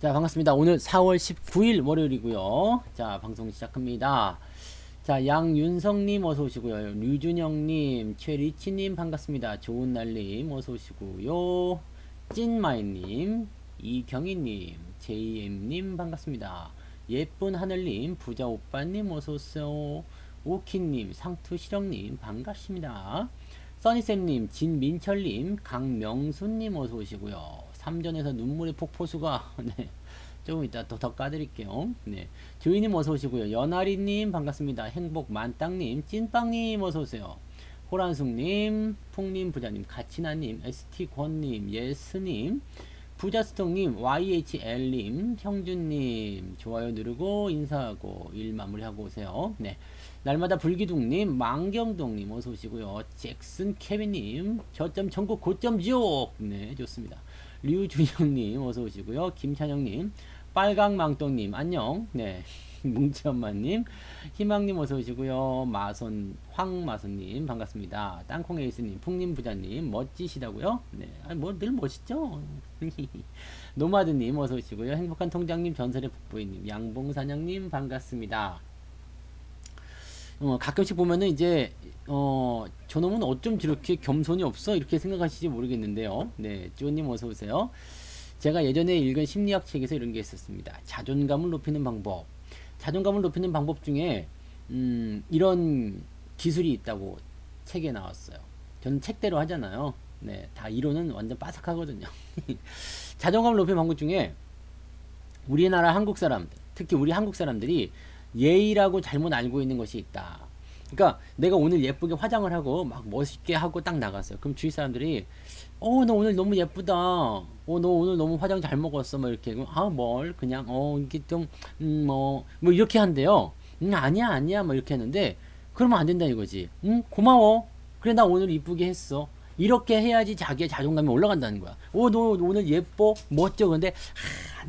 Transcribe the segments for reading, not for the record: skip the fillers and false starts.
자, 반갑습니다. 오늘 4월 19일 월요일이고요. 자, 방송 시작합니다. 자, 양윤성님 어서 오시고요. 류준영님, 최리치님 반갑습니다. 좋은날님 어서 오시고요. 찐마이님, 이경희님, JM님 반갑습니다. 예쁜 하늘님, 부자오빠님 어서 오세요. 오키님, 상투시령님 반갑습니다. 써니쌤님, 진민철님, 강명수님 어서 오시고요. 삼전에서 눈물의 폭포수가 네, 조금 이따 더 까드릴게요. 네, 조이님 어서 오시고요. 연아리님 반갑습니다. 행복 만땅님, 찐빵님 어서 오세요. 호란숙님, 풍님, 부자님, 가치나님, ST권님, 예스님, 부자스톡님, YHL님, 형준님, 좋아요 누르고 인사하고 일 마무리하고 오세요. 네. 날마다 불기둥님, 망경동님 어서 오시고요. 잭슨 케빈님, 저점 전국 고점 지옥. 네, 좋습니다. 류준영님 어서 오시고요. 김찬영님, 빨강망똥님 안녕. 네, 뭉치엄마님, 희망님 어서 오시고요. 마손 황마손님 반갑습니다. 땅콩에이스님, 풍님 부자님 멋지시다고요? 네, 뭐 늘 멋있죠. 노마드님 어서 오시고요. 행복한 통장님, 전설의 북부인님, 양봉사냥님 반갑습니다. 가끔씩 보면은 이제 저놈은 어쩜 저렇게 겸손이 없어 이렇게 생각하실지 모르겠는데요. 네, 쪼님 어서 오세요. 제가 예전에 읽은 심리학 책에서 이런 게 있었습니다. 자존감을 높이는 방법. 자존감을 높이는 방법 중에 이런 기술이 있다고 책에 나왔어요. 저는 책대로 하잖아요. 네, 다 이론은 완전 빠삭하거든요. 자존감을 높이는 방법 중에 우리나라 한국 사람들, 특히 우리 한국 사람들이 예의라고 잘못 알고 있는 것이 있다. 그러니까 내가 오늘 예쁘게 화장을 하고 막 멋있게 하고 딱 나갔어요. 그럼 주위 사람들이 너 오늘 너무 예쁘다. 너 오늘 너무 화장 잘 먹었어. 뭐 이렇게. 뭘 그냥 이게 좀 뭐 이렇게 한대요. 아니야 뭐 이렇게 했는데 그러면 안 된다 이거지. 고마워. 그래 나 오늘 이쁘게 했어. 이렇게 해야지 자기의 자존감이 올라간다는 거야. 너 오늘 예뻐 멋져. 근데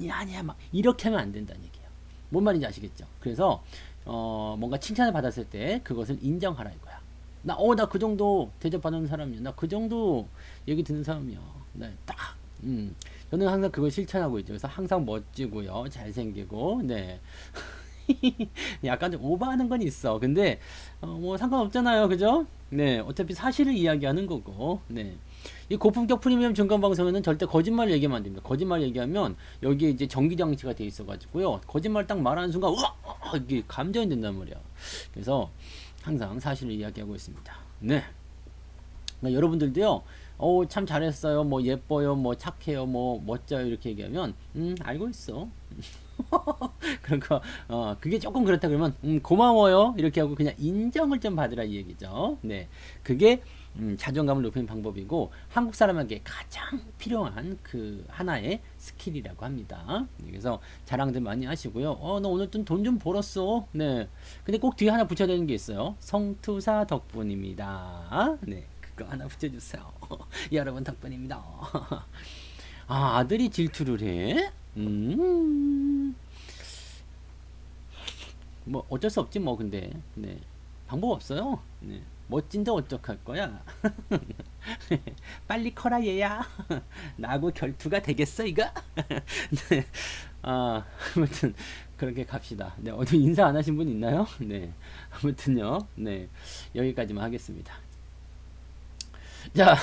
아니야 막 이렇게 하면 안 된다는 얘기야. 뭔 말인지 아시겠죠? 그래서 뭔가 칭찬을 받았을 때 그것을 인정하라 이거야. 나 그 정도 대접받는 사람이야. 나 그 정도 얘기 듣는 사람이야. 네, 딱. 저는 항상 그걸 실천하고 있죠. 그래서 항상 멋지고요, 잘생기고, 네. 약간 좀 오버하는 건 있어. 근데 뭐 상관없잖아요, 그죠? 네, 어차피 사실을 이야기하는 거고, 네. 이 고품격 프리미엄 증권 방송에는 절대 거짓말 얘기하면 안 됩니다. 거짓말 얘기하면 여기에 이제 전기 장치가 돼 있어가지고요. 거짓말 딱 말하는 순간 우와 이게 감정이 된단 말이야. 그래서 항상 사실을 이야기하고 있습니다. 네. 그러니까 여러분들도요. 참 잘했어요. 뭐 예뻐요. 뭐 착해요. 뭐 멋져요. 이렇게 얘기하면 알고 있어. 그러니까 그게 조금 그렇다 그러면 고마워요. 이렇게 하고 그냥 인정을 좀 받으라 이 얘기죠. 네. 그게 자존감을 높이는 방법이고 한국 사람에게 가장 필요한 그 하나의 스킬이라고 합니다. 그래서 자랑들 많이 하시고요. 너 오늘 좀 돈 좀 벌었어. 네. 근데 꼭 뒤에 하나 붙여야 되는 게 있어요. 성투사 덕분입니다. 네. 그거 하나 붙여주세요. 여러분 덕분입니다. 아들이 질투를 해? 뭐 어쩔 수 없지 뭐 근데 네. 방법 없어요. 네. 멋진데 어떡할 거야? 빨리 커라 얘야. 나하고 결투가 되겠어 이거? 네. 아무튼 그렇게 갑시다. 네, 어디 인사 안 하신 분 있나요? 네. 아무튼요. 네. 여기까지만 하겠습니다. 자,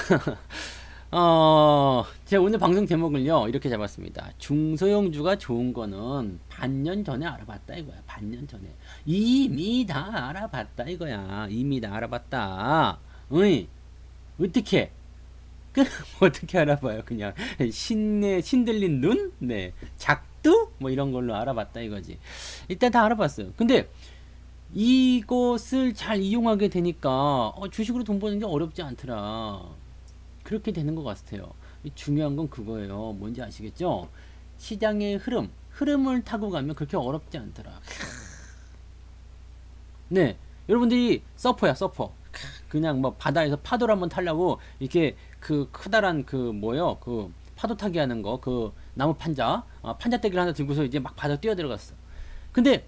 제가 오늘 방송 제목을요, 이렇게 잡았습니다. 중소형주가 좋은 거는 반년 전에 알아봤다 이거야. 반년 전에. 이미 다 알아봤다 이거야. 이미 다 알아봤다. 어이, 어떻게? 그, 어떻게 알아봐요? 그냥, 신들린 눈? 네. 작두? 뭐 이런 걸로 알아봤다 이거지. 일단 다 알아봤어요. 근데, 이것을 잘 이용하게 되니까, 주식으로 돈 버는 게 어렵지 않더라. 그렇게 되는 것 같아요. 중요한 건 그거예요. 뭔지 아시겠죠? 시장의 흐름을 타고 가면 그렇게 어렵지 않더라. 네, 여러분들이 서퍼야, 서퍼. 그냥 뭐 바다에서 파도를 한번 타려고 이렇게 그 크다란 그 뭐요? 그 파도 타기 하는 거, 그 나무 판자, 판자떼기를 하나 들고서 이제 막 바다 뛰어 들어갔어. 근데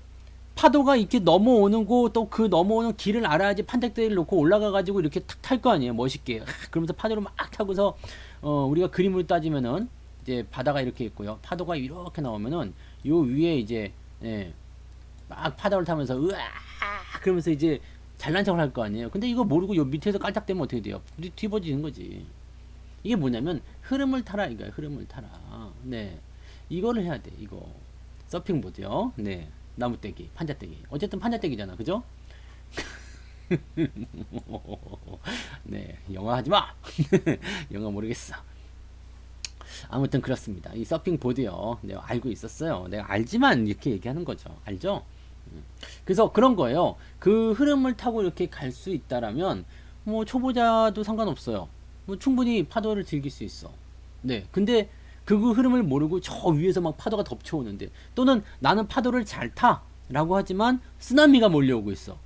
파도가 이렇게 넘어오는 거 또 그 넘어오는 길을 알아야지 판택대를 놓고 올라가가지고 이렇게 탁 탈 거 아니에요 멋있게. 그러면서 파도를 막 타고서 우리가 그림으로 따지면은 이제 바다가 이렇게 있고요. 파도가 이렇게 나오면은 요 위에 이제 예, 막 파도를 타면서 으아 그러면서 이제 잘난 척을 할 거 아니에요. 근데 이거 모르고 요 밑에서 깔짝대면 어떻게 돼요? 뒤집어지는 거지. 이게 뭐냐면 흐름을 타라 이거야. 흐름을 타라. 네. 이거를 해야 돼. 이거. 서핑보드요. 네. 나무떼기, 판자떼기. 어쨌든 판자떼기잖아. 그죠? 네. 영어 하지 마. 영어 모르겠어. 아무튼 그렇습니다. 이 서핑보드요. 내가 알고 있었어요. 내가 알지만 이렇게 얘기하는 거죠. 알죠? 그래서 그런 거예요. 그 흐름을 타고 이렇게 갈 수 있다라면 뭐 초보자도 상관없어요. 뭐 충분히 파도를 즐길 수 있어. 네. 근데 그 흐름을 모르고 저 위에서 막 파도가 덮쳐오는데 또는 나는 파도를 잘 타라고 하지만 쓰나미가 몰려오고 있어.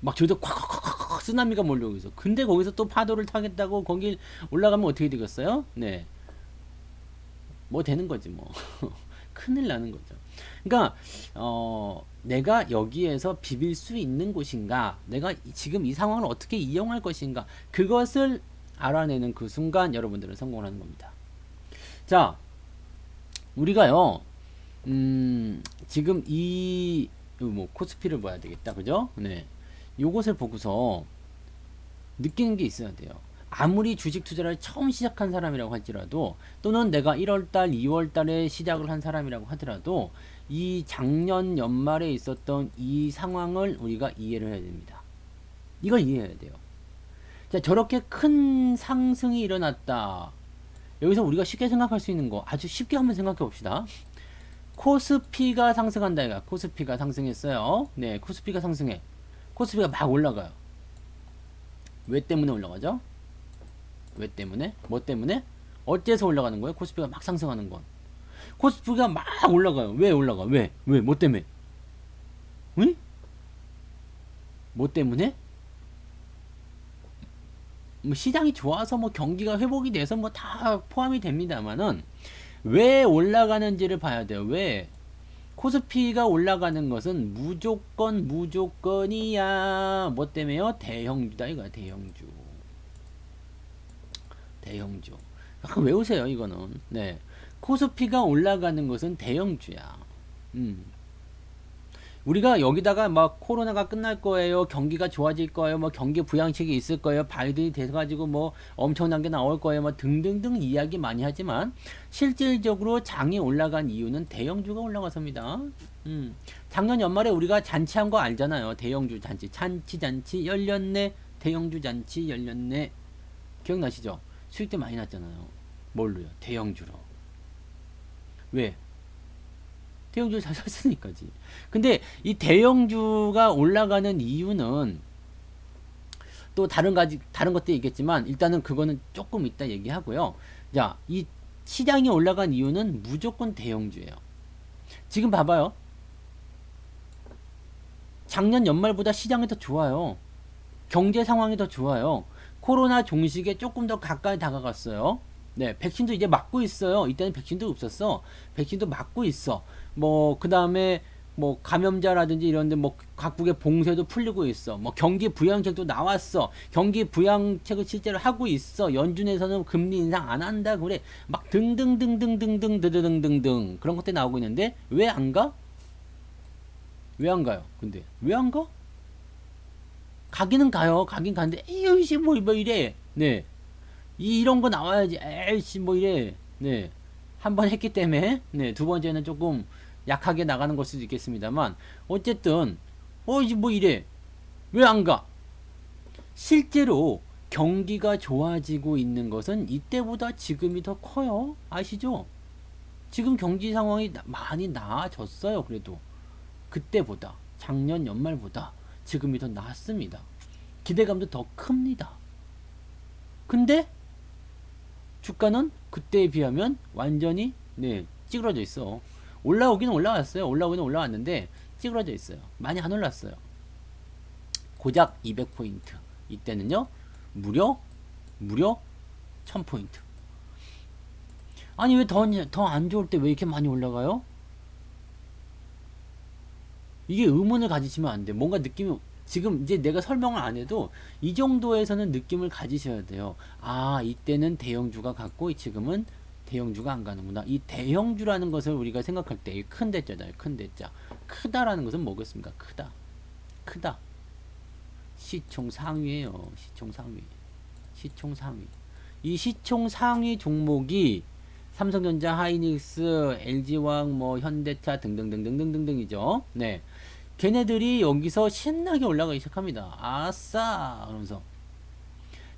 막 저기서 콱콱콱콱 쓰나미가 몰려오고 있어. 근데 거기서 또 파도를 타겠다고 거기 올라가면 어떻게 되겠어요? 네. 뭐 되는 거지 뭐. 큰일 나는 거죠. 그러니까 내가 여기에서 비빌 수 있는 곳인가, 내가 지금 이 상황을 어떻게 이용할 것인가, 그것을 알아내는 그 순간 여러분들은 성공을 하는 겁니다. 자, 우리가요, 지금 이 뭐 코스피를 봐야 되겠다, 그죠? 네, 요것을 보고서 느끼는 게 있어야 돼요. 아무리 주식 투자를 처음 시작한 사람이라고 할지라도 또는 내가 1월달, 2월달에 시작을 한 사람이라고 하더라도 이 작년 연말에 있었던 이 상황을 우리가 이해를 해야 됩니다. 이걸 이해해야 돼요. 자, 저렇게 큰 상승이 일어났다. 여기서 우리가 쉽게 생각할 수 있는 거 아주 쉽게 한번 생각해 봅시다. 코스피가 상승한다. 이가 코스피가 상승했어요. 네, 코스피가 상승해. 코스피가 막 올라가요. 왜 때문에 올라가죠? 왜 때문에? 뭐 때문에? 어째서 올라가는 거예요? 코스피가 막 상승하는 건. 코스피가 막 올라가요. 왜 올라가? 왜? 왜? 뭐 때문에? 응? 뭐 때문에? 뭐 시장이 좋아서 뭐 경기가 회복이 돼서 뭐 다 포함이 됩니다만은 왜 올라가는지를 봐야 돼요. 왜? 코스피가 올라가는 것은 무조건이야. 뭐 때문에요? 대형주다 이거야. 대형주. 대형주. 외우세요 이거는. 네. 코스피가 올라가는 것은 대형주야. 우리가 여기다가 막 코로나가 끝날 거예요. 경기가 좋아질 거예요. 뭐 경기 부양책이 있을 거예요. 바이든이 돼가지고 뭐 엄청난 게 나올 거예요. 뭐 등등등 이야기 많이 하지만 실질적으로 장이 올라간 이유는 대형주가 올라가서입니다. 작년 연말에 우리가 잔치한 거 알잖아요. 대형주 잔치. 잔치 열렸네. 대형주 잔치 열렸네. 기억나시죠? 수익 때 많이 났잖아요. 뭘로요? 대형주로. 왜? 대형주를 잘 샀으니까지. 근데 이 대형주가 올라가는 이유는 또 다른 것도 있겠지만 일단은 그거는 조금 이따 얘기하고요. 자, 이 시장이 올라간 이유는 무조건 대형주예요. 지금 봐봐요. 작년 연말보다 시장이 더 좋아요. 경제 상황이 더 좋아요. 코로나 종식에 조금 더 가까이 다가갔어요. 네, 백신도 이제 맞고 있어요. 이때는 백신도 없었어. 백신도 맞고 있어. 뭐, 그 다음에, 뭐, 감염자라든지 이런데, 뭐, 각국의 봉쇄도 풀리고 있어. 뭐, 경기 부양책도 나왔어. 경기 부양책을 실제로 하고 있어. 연준에서는 금리 인상 안 한다. 그래. 막 등등등등등등등등등등. 그런 것들이 나오고 있는데, 왜 안 가? 왜 안 가요? 근데, 왜 안 가? 가기는 가요. 가긴 가는데, 에이씨, 뭐 이래. 네. 이런 거 나와야지. 에이씨, 뭐 이래. 네. 한 번 했기 때문에, 네. 두 번째는 조금 약하게 나가는 걸 수도 있겠습니다만, 어쨌든, 이제 뭐 이래. 왜 안 가? 실제로 경기가 좋아지고 있는 것은 이때보다 지금이 더 커요. 아시죠? 지금 경기 상황이 많이 나아졌어요. 그래도. 그때보다. 작년 연말보다 지금이 더 낫습니다. 기대감도 더 큽니다. 근데 주가는 그때에 비하면 완전히 네 찌그러져 있어. 올라오기는 올라왔어요. 올라오기는 올라왔는데 찌그러져 있어요. 많이 안 올랐어요. 고작 200포인트. 이때는요 무려 1000포인트. 아니 왜 더 안 좋을 때 왜 이렇게 많이 올라가요? 이게 의문을 가지시면 안 돼. 뭔가 느낌이 지금 이제 내가 설명을 안 해도 이 정도에서는 느낌을 가지셔야 돼요. 아, 이때는 대형주가 갔고 지금은 대형주가 안 가는구나. 이 대형주라는 것을 우리가 생각할 때 큰 대자잖아요. 큰 대자. 크다라는 것은 뭐겠습니까? 크다. 크다. 시총 상위예요. 시총 상위. 시총 상위. 이 시총 상위 종목이 삼성전자, 하이닉스, LG화학, 뭐 현대차 등등등등등등등이죠. 네. 걔네들이 여기서 신나게 올라가기 시작합니다. 아싸! 그러면서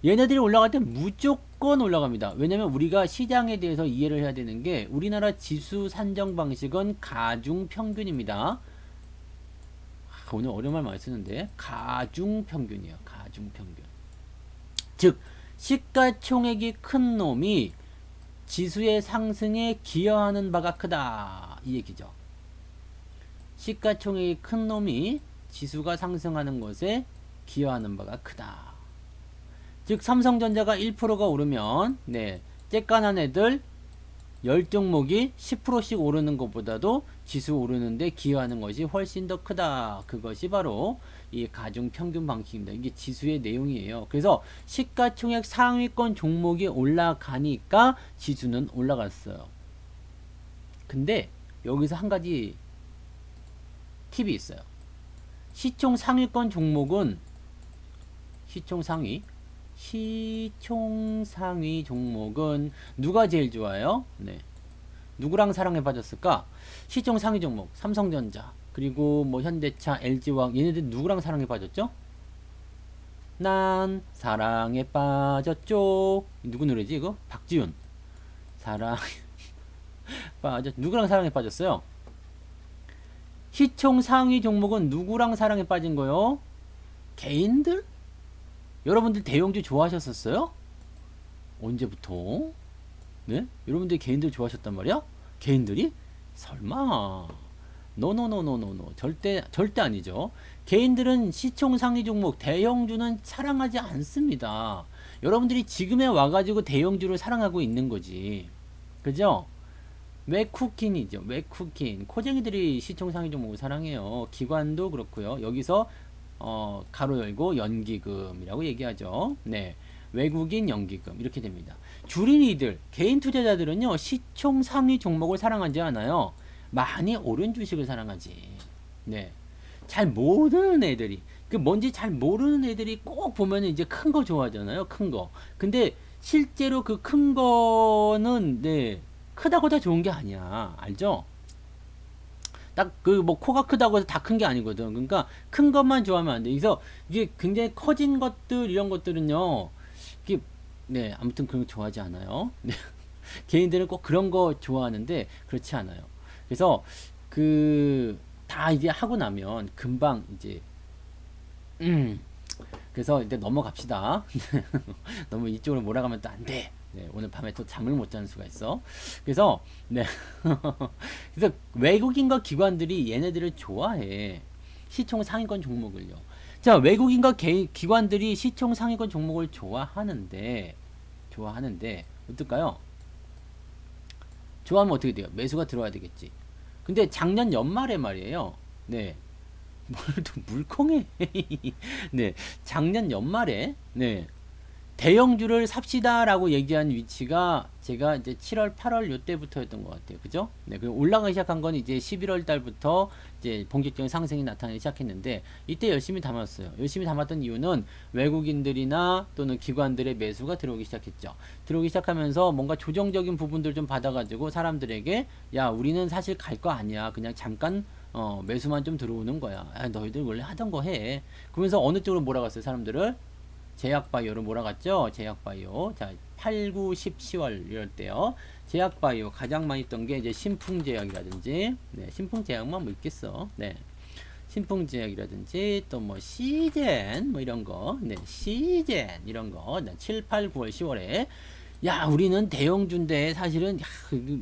얘네들이 올라갈 때 무조건 올라갑니다. 왜냐면 우리가 시장에 대해서 이해를 해야 되는 게 우리나라 지수 산정 방식은 가중평균입니다. 오늘 어려운 말 많이 쓰는데 가중평균이에요. 가중평균. 즉 시가총액이 큰 놈이 지수의 상승에 기여하는 바가 크다 이 얘기죠. 시가총액이 큰 놈이 지수가 상승하는 것에 기여하는 바가 크다. 즉 삼성전자가 1%가 오르면 네, 쬐깐한 애들 10종목이 10%씩 오르는 것보다도 지수 오르는데 기여하는 것이 훨씬 더 크다. 그것이 바로 이 가중평균 방식입니다. 이게 지수의 내용이에요. 그래서 시가총액 상위권 종목이 올라가니까 지수는 올라갔어요. 근데 여기서 한 가지 팁이 있어요. 시총 상위권 종목은 시총 상위 종목은 누가 제일 좋아요? 네. 누구랑 사랑에 빠졌을까? 시총 상위 종목 삼성전자 그리고 뭐 현대차, LG화학 얘네들 누구랑 사랑에 빠졌죠? 난 사랑에 빠졌죠. 누구 노래지 이거? 박지훈. 사랑에 빠졌. 누구랑 사랑에 빠졌어요? 시총 상위 종목은 누구랑 사랑에 빠진 거요? 개인들? 여러분들 대형주 좋아하셨었어요? 언제부터? 네? 여러분들 개인들 좋아하셨단 말이야? 개인들이? 설마. 노노노노노노. 절대 아니죠. 개인들은 시총 상위 종목 대형주는 사랑하지 않습니다. 여러분들이 지금에 와가지고 대형주를 사랑하고 있는 거지. 그죠? 외쿠킨이죠. 외쿠킨. 코쟁이들이 시총 상위 종목을 사랑해요. 기관도 그렇고요. 여기서 가로 열고 연기금이라고 얘기하죠. 네. 외국인 연기금 이렇게 됩니다. 주린이들, 개인 투자자들은요. 시총 상위 종목을 사랑하지 않아요. 많이 오른 주식을 사랑하지. 네. 잘 모르는 애들이 그 뭔지 잘 모르는 애들이 꼭 보면 이제 큰 거 좋아하잖아요. 큰 거. 근데 실제로 그 큰 거는 네. 크다고 다 좋은 게 아니야. 알죠? 딱 그 뭐 코가 크다고 해서 다 큰 게 아니거든. 그러니까 큰 것만 좋아하면 안 돼. 그래서 이게 굉장히 커진 것들 이런 것들은요. 이게 네 아무튼 그런 거 좋아하지 않아요. 네. 개인들은 꼭 그런 거 좋아하는데 그렇지 않아요. 그래서 그 다 이제 하고 나면 금방 이제 그래서 이제 넘어갑시다. 너무 이쪽으로 몰아가면 또 안 돼. 네, 오늘 밤에 또 잠을 못 자는 수가 있어. 그래서 네. 그래서 외국인과 기관들이 얘네들을 좋아해. 시총 상위권 종목을요. 자, 외국인과 기관들이 시총 상위권 종목을 좋아하는데 어떨까요? 좋아하면 어떻게 돼요? 매수가 들어와야 되겠지. 근데 작년 연말에 말이에요. 네. 뭘 또 물컹해. 네. 작년 연말에 네. 대형주를 삽시다라고 얘기한 위치가 제가 이제 7월, 8월 요때부터였던 것 같아요. 그죠? 네. 그리고 올라가기 시작한 건 이제 11월 달부터 이제 본격적인 상승이 나타나기 시작했는데 이때 열심히 담았어요. 열심히 담았던 이유는 외국인들이나 또는 기관들의 매수가 들어오기 시작했죠. 들어오기 시작하면서 뭔가 조정적인 부분들 좀 받아가지고 사람들에게 야, 우리는 사실 갈 거 아니야. 그냥 잠깐 매수만 좀 들어오는 거야. 야, 너희들 원래 하던 거 해. 그러면서 어느 쪽으로 몰아갔어요, 사람들을? 제약바이오로 몰아갔죠. 제약바이오. 자, 8, 9, 10, 10월 이럴 때요. 제약바이오 가장 많이 있던 게 이제 신풍제약이라든지, 네, 신풍제약만 뭐 있겠어. 네, 신풍제약이라든지 또 뭐 시젠 뭐 이런 거, 네, 시젠 이런 거, 7, 8, 9월, 10월에 야, 우리는 대형주인데 사실은 야,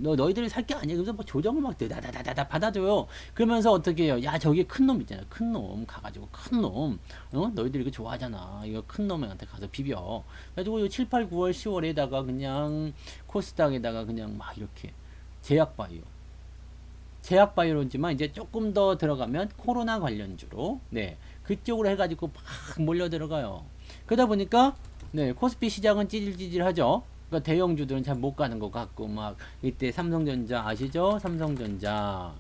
너희들이 살 게 아니야. 그래서 뭐 조정을 막 다다다다다 받아줘요. 그러면서 어떻게 해요? 야, 저기 큰 놈 있잖아. 큰 놈 가가지고 큰 놈, 너희들이 이거 좋아하잖아. 이거 큰 놈한테 가서 비벼. 그래가지고 7, 8, 9월, 10월에다가 그냥 코스닥에다가 그냥 막 이렇게 제약바이오로지만 이제 조금 더 들어가면 코로나 관련주로 네 그쪽으로 해가지고 막 몰려 들어가요. 그러다 보니까 네 코스피 시장은 찌질찌질하죠. 그러니까 대형주들은 잘 못 가는 것 같고 막 이때 삼성전자 아시죠? 삼성전자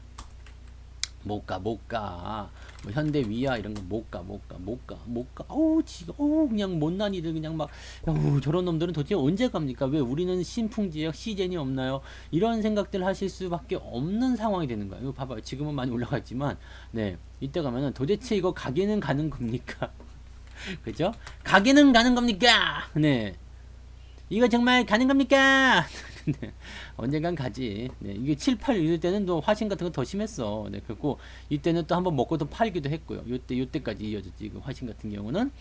못 가. 뭐 현대 위아 이런 거 못 가. 어우, 그냥 못난이들 그냥 막, 어우, 저런 놈들은 도대체 언제 갑니까? 왜 우리는 신풍지역 시젠이 없나요? 이런 생각들 하실 수밖에 없는 상황이 되는 거예요. 이거 봐봐요. 지금은 많이 올라갔지만, 네. 이때 가면은 도대체 이거 가게는 가는 겁니까? 그죠? 가게는 가는 겁니까? 네. 이거 정말 가는 겁니까? 네. 언젠간 가지. 네. 이게 7, 8 이럴 때는 또 화신 같은 거 더 심했어. 네. 그리고 이때는 또 한번 먹고 또 팔기도 했고요. 요때까지 이어졌지. 그 화신 같은 경우는.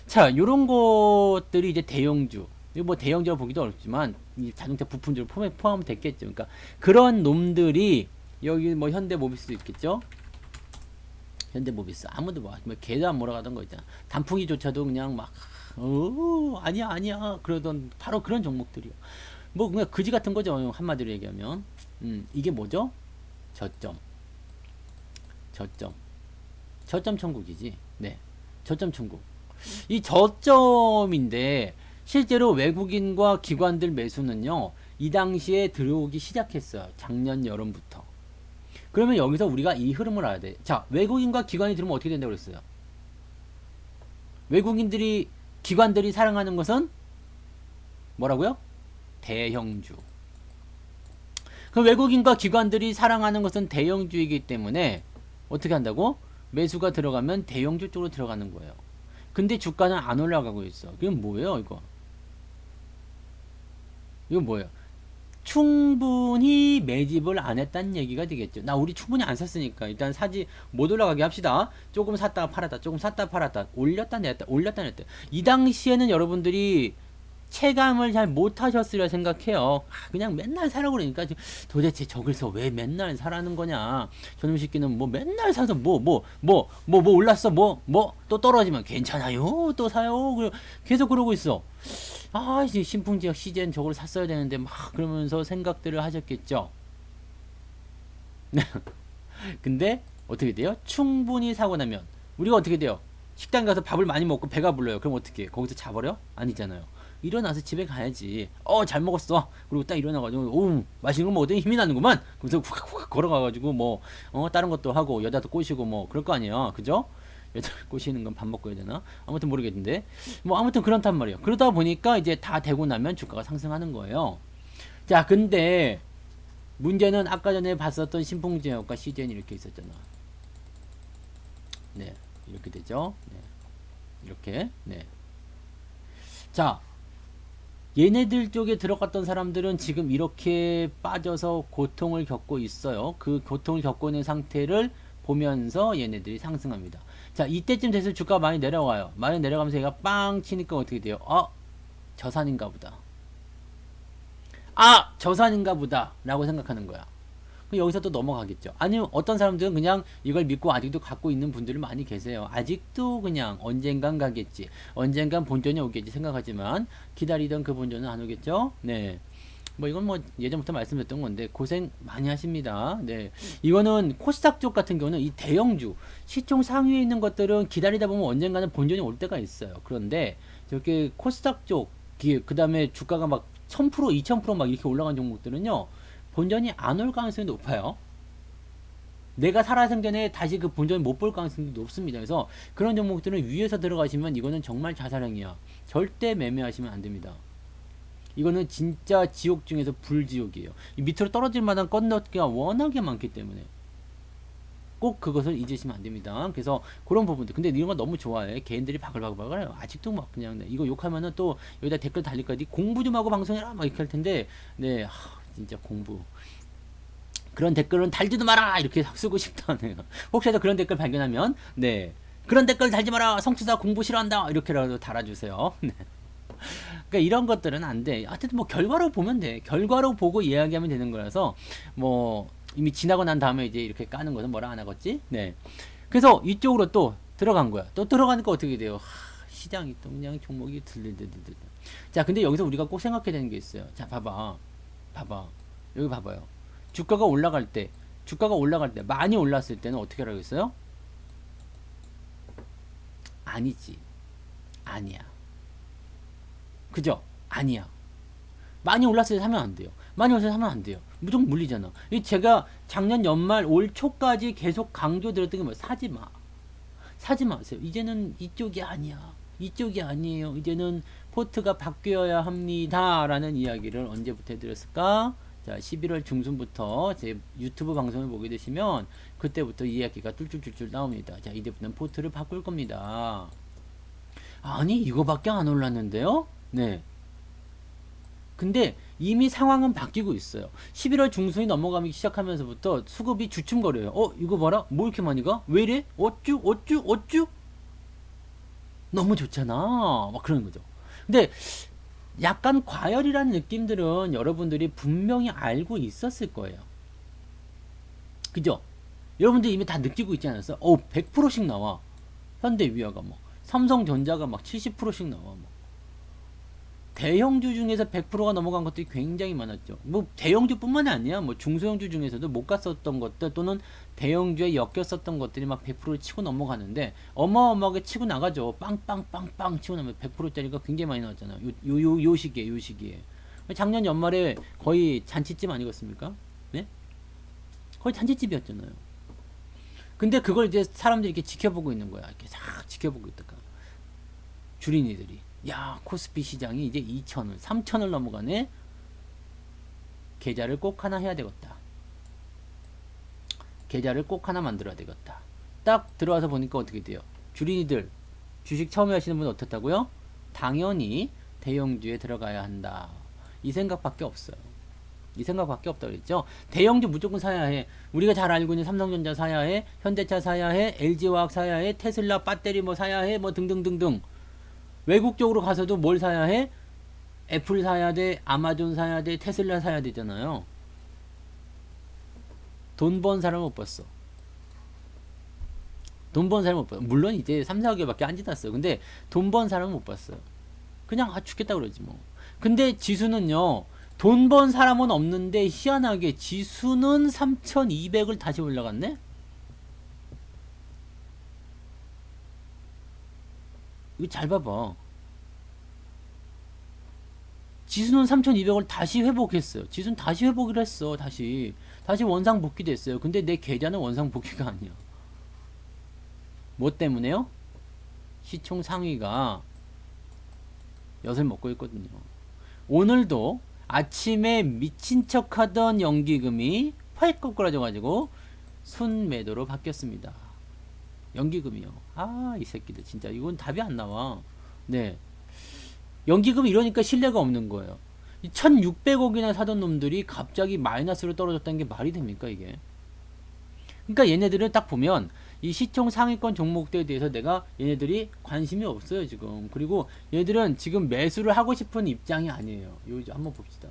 자, 요런 것들이 이제 대형주. 이거 뭐 대형주라 보기도 어렵지만, 이 자동차 부품주로 포함됐겠죠. 그러니까 그런 놈들이 여기 뭐 현대모비스도 있겠죠. 현대모비스. 아무도 뭐 개도 안 몰아가던 거 있잖아. 단풍이조차도 그냥 막, 아니야. 그러던 바로 그런 종목들이요. 뭐 그냥 그지 같은 거죠. 한마디로 얘기하면. 이게 뭐죠? 저점. 저점 천국이지. 네. 저점 천국. 이 저점인데 실제로 외국인과 기관들 매수는요. 이 당시에 들어오기 시작했어요. 작년 여름부터. 그러면 여기서 우리가 이 흐름을 알아야 돼. 자, 외국인과 기관이 들어오면 어떻게 된다고 그랬어요? 외국인들이 기관들이 사랑하는 것은 뭐라고요? 대형주. 그 외국인과 기관들이 사랑하는 것은 대형주이기 때문에 어떻게 한다고? 매수가 들어가면 대형주 쪽으로 들어가는 거예요. 근데 주가는 안 올라가고 있어. 그건 뭐예요, 이거? 이거 뭐예요? 충분히 매집을 안 했다는 얘기가 되겠죠. 우리 충분히 안 샀으니까 일단 사지 못 올라가게 합시다. 조금 샀다가 팔았다. 조금 샀다가 팔았다. 올렸다 냈다. 이 당시에는 여러분들이 체감을 잘 못하셨으려 생각해요. 그냥 맨날 사라고 그러니까 도대체 저기서 왜 맨날 사라는 거냐. 저놈 새끼는 뭐 맨날 사서 뭐 올랐어. 또 떨어지면 괜찮아요. 또 사요. 계속 그러고 있어. 이제 신풍지역 시젠 저걸 샀어야 되는데 막 그러면서 생각들을 하셨겠죠. 근데 어떻게 돼요? 충분히 사고 나면 우리가 어떻게 돼요? 식당 가서 밥을 많이 먹고 배가 불러요. 그럼 어떻게 해? 거기서 자버려? 아니잖아요. 일어나서 집에 가야지. 잘 먹었어. 그리고 딱 일어나가지고, 맛있는 거 먹더니 힘이 나는구만. 그래서 훅 걸어가가지고, 다른 것도 하고, 여자도 꼬시고, 그럴 거 아니에요. 그죠? 여자 꼬시는 건 밥 먹고 해야 되나? 아무튼 모르겠는데. 아무튼 그렇단 말이에요. 그러다 보니까 이제 다 되고 나면 주가가 상승하는 거예요. 자, 근데, 문제는 아까 전에 봤었던 신풍제약과 CJ는 이렇게 있었잖아. 네. 이렇게 되죠. 네. 이렇게. 네. 자, 얘네들 쪽에 들어갔던 사람들은 지금 이렇게 빠져서 고통을 겪고 있어요. 그 고통을 겪고 있는 상태를 보면서 얘네들이 상승합니다. 자, 이때쯤 돼서 주가가 많이 내려가요. 많이 내려가면서 얘가 빵 치니까 어떻게 돼요? 저산인가 보다. 저산인가 보다. 라고 생각하는 거야. 여기서 또 넘어가겠죠. 아니면 어떤 사람들은 그냥 이걸 믿고 아직도 갖고 있는 분들이 많이 계세요. 아직도 그냥 언젠간 가겠지. 언젠간 본전이 오겠지 생각하지만 기다리던 그 본전은 안 오겠죠. 네. 이건 예전부터 말씀드렸던 건데 고생 많이 하십니다. 네. 이거는 코스닥 쪽 같은 경우는 이 대형주 시총 상위에 있는 것들은 기다리다 보면 언젠가는 본전이 올 때가 있어요. 그런데 저렇게 코스닥 쪽 그 다음에 주가가 막 1000%, 2000% 막 이렇게 올라간 종목들은요. 본전이 안 올 가능성이 높아요. 내가 살아생전에 다시 그 본전을 못 볼 가능성이 높습니다. 그래서 그런 종목들은 위에서 들어가시면 이거는 정말 자살행위야. 절대 매매하시면 안 됩니다. 이거는 진짜 지옥 중에서 불지옥이에요. 밑으로 떨어질 만한 건너기가 워낙에 많기 때문에 꼭 그것을 잊으시면 안 됩니다. 그래서 그런 부분들. 근데 이런 거 너무 좋아해. 개인들이 바글바글해요. 아직도 막 그냥 이거 욕하면은 또 여기다 댓글 달릴 거야. 니 공부 좀 하고 방송해라 막 이렇게 할 텐데 네. 진짜 공부. 그런 댓글은 달지도 마라 이렇게 쓰고 싶다. 혹시라도 그런 댓글 발견하면 네 그런 댓글 달지 마라 성취자 공부 싫어한다 이렇게라도 달아주세요. 네. 그러니까 이런 것들은 안 돼. 하여튼 결과로 보면 돼. 결과로 보고 이야기하면 되는 거라서 이미 지나고 난 다음에 이제 이렇게 까는 것은 뭐라 안 하겠지. 네. 그래서 이쪽으로 또 들어간 거야. 또 들어가니까 어떻게 돼요? 시장이 또 그냥 종목이 들들들들. 자, 근데 여기서 우리가 꼭 생각해야 되는 게 있어요. 자, 봐봐. 여기 봐봐요. 주가가 올라갈 때 많이 올랐을 때는 어떻게 하라고 했어요? 아니지. 아니야. 그죠? 아니야. 많이 올랐을 때 사면 안 돼요. 많이 올랐을 때 사면 안 돼요. 무조건 물리잖아. 이 제가 작년 연말 올 초까지 계속 강조드렸던 게 뭐야? 사지 마. 사지 마세요. 이제는 이쪽이 아니야. 이쪽이 아니에요. 이제는 포트가 바뀌어야 합니다. 라는 이야기를 언제부터 해드렸을까? 자, 11월 중순부터 제 유튜브 방송을 보게 되시면 그때부터 이야기가 뚫뚫뚫뚫 나옵니다. 자, 이제부터는 포트를 바꿀 겁니다. 아니, 이거밖에 안 올랐는데요? 네. 근데 이미 상황은 바뀌고 있어요. 11월 중순이 넘어가기 시작하면서부터 수급이 주춤거려요. 이거 봐라. 뭐 이렇게 많이 가? 왜 이래? 어쭈? 너무 좋잖아. 막 그러는 거죠. 근데 약간 과열이라는 느낌들은 여러분들이 분명히 알고 있었을 거예요. 그죠? 여러분들 이미 다 느끼고 있지 않았어요? 100%씩 나와. 현대위아가 뭐 삼성전자가 막 70%씩 나와. 뭐 대형주 중에서 100%가 넘어간 것들이 굉장히 많았죠. 뭐 대형주뿐만이 아니야. 뭐 중소형주 중에서도 못 갔었던 것들 또는 대형주에 엮였었던 것들이 막 100% 치고 넘어가는데 어마어마하게 치고 나가죠. 빵빵빵빵 치고 나면 100%짜리가 굉장히 많이 나왔잖아요. 요 시기에. 작년 연말에 거의 잔치집 아니겠습니까? 네? 거의 잔치집이었잖아요. 근데 그걸 이제 사람들이 이렇게 지켜보고 있는 거야. 이렇게 싹 지켜보고 있다가 주린이들이 야, 코스피 시장이 이제 2,000을, 3,000을 넘어가네? 계좌를 꼭 하나 해야 되겠다. 계좌를 꼭 하나 만들어야 되겠다. 딱 들어와서 보니까 어떻게 돼요? 주린이들, 주식 처음에 하시는 분 어떻다고요? 당연히 대형주에 들어가야 한다. 이 생각밖에 없어요. 이 생각밖에 없다 그랬죠? 대형주 무조건 사야 해. 우리가 잘 알고 있는 삼성전자 사야 해, 현대차 사야 해, LG화학 사야 해, 테슬라 배터리 뭐 사야 해, 뭐 등등등등. 외국 쪽으로 가서도 뭘 사야 해? 애플 사야 돼, 아마존 사야 돼, 테슬라 사야 되잖아요. 돈 번 사람 못 봤어. 돈 번 사람 못 봤어. 물론 이제 3, 4개월밖에 안 지났어요. 근데 돈 번 사람은 못 봤어요. 그냥 죽겠다 그러지 뭐. 근데 지수는요. 돈 번 사람은 없는데 희한하게 지수는 3,200을 다시 올라갔네? 이거 잘 봐봐. 지수는 3,200을 다시 회복했어요. 지수는 다시 회복을 했어. 다시 원상 복귀됐어요. 근데 내 계좌는 원상 복귀가 아니야. 뭐 때문에요? 시총 상위가 엿을 먹고 있거든요. 오늘도 아침에 미친 척 하던 연기금이 펄 거꾸라져 가지고 순매도로 바뀌었습니다. 연기금이요. 아, 이 새끼들 진짜 이건 답이 안 나와. 네. 연기금 이러니까 신뢰가 없는 거예요. 1,600억이나 사던 놈들이 갑자기 마이너스로 떨어졌다는 게 말이 됩니까, 이게? 그러니까 얘네들은 딱 보면 이 시총 상위권 종목들에 대해서 내가 얘네들이 관심이 없어요, 지금. 그리고 얘네들은 지금 매수를 하고 싶은 입장이 아니에요. 요 한번 봅시다.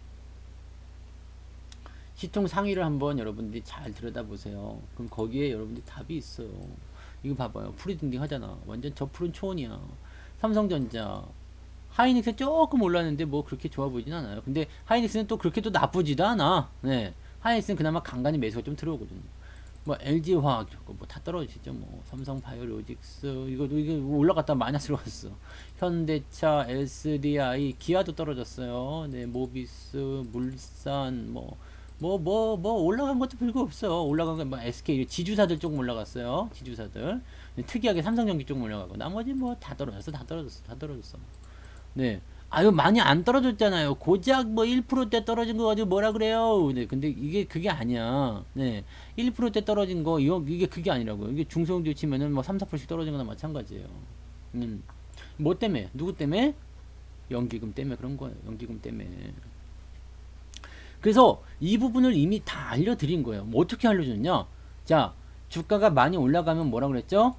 시총 상위를 한번 여러분들이 잘 들여다보세요. 그럼 거기에 여러분들이 답이 있어요. 이거 봐봐요. 프리딩딩 하잖아. 완전 저 푸른 초원이야. 삼성전자. 하이닉스 조금 올랐는데 뭐 그렇게 좋아 보이진 않아요. 근데 하이닉스는 또 그렇게 또 나쁘지도 않아. 네. 하이닉스는 그나마 간간히 매수가 좀 들어오거든요. 뭐 LG화학 뭐 다 떨어지죠. 뭐 삼성바이오로직스 이거 올라갔다 마이너스로 갔어. 현대차, SDI, 기아도 떨어졌어요. 네, 모비스, 물산 올라간 것도 별거 없어. 올라간 건 뭐 SK 지주사들 조금 올라갔어요. 지주사들. 특이하게 삼성전기 조금 올라가고 나머지 뭐 다 떨어졌어. 네. 아유, 많이 안 떨어졌잖아요. 고작 뭐 1%대 떨어진 거 가지고 뭐라 그래요. 네. 근데 이게 그게 아니야. 네. 1%대 떨어진 거, 이게 그게 아니라고요. 이게 중소형주 치면은 뭐 3, 4%씩 떨어진 거나 마찬가지예요. 뭐 때문에? 누구 때문에? 연기금 때문에 그런 거예요. 연기금 때문에. 그래서 이 부분을 이미 다 알려드린 거예요. 뭐 어떻게 알려줬냐? 자, 주가가 많이 올라가면 뭐라 그랬죠?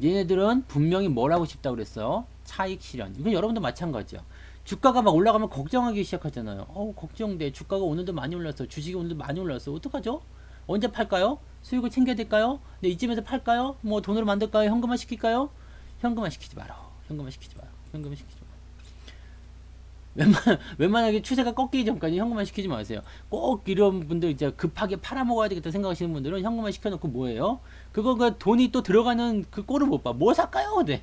얘네들은 분명히 뭘 하고 싶다고 그랬어요? 차익 실현. 이건 여러분도 마찬가지야. 주가가 막 올라가면 걱정하기 시작하잖아요. 걱정돼. 주가가 오늘도 많이 올랐어. 주식이 오늘도 많이 올랐어. 어떡하죠? 언제 팔까요? 수익을 챙겨야 될까요? 네, 이쯤에서 팔까요? 뭐 돈으로 만들까요? 현금화 시킬까요? 현금화 시키지 마라. 현금화 시키지 마라. 웬만하게 추세가 꺾이기 전까지 현금화 시키지 마세요. 꼭 이런 분들 이제 급하게 팔아먹어야 되겠다 생각하시는 분들은 현금화 시켜놓고 뭐예요? 그거 그 돈이 또 들어가는 그 꼴을 못 봐. 뭐 살까요? 네.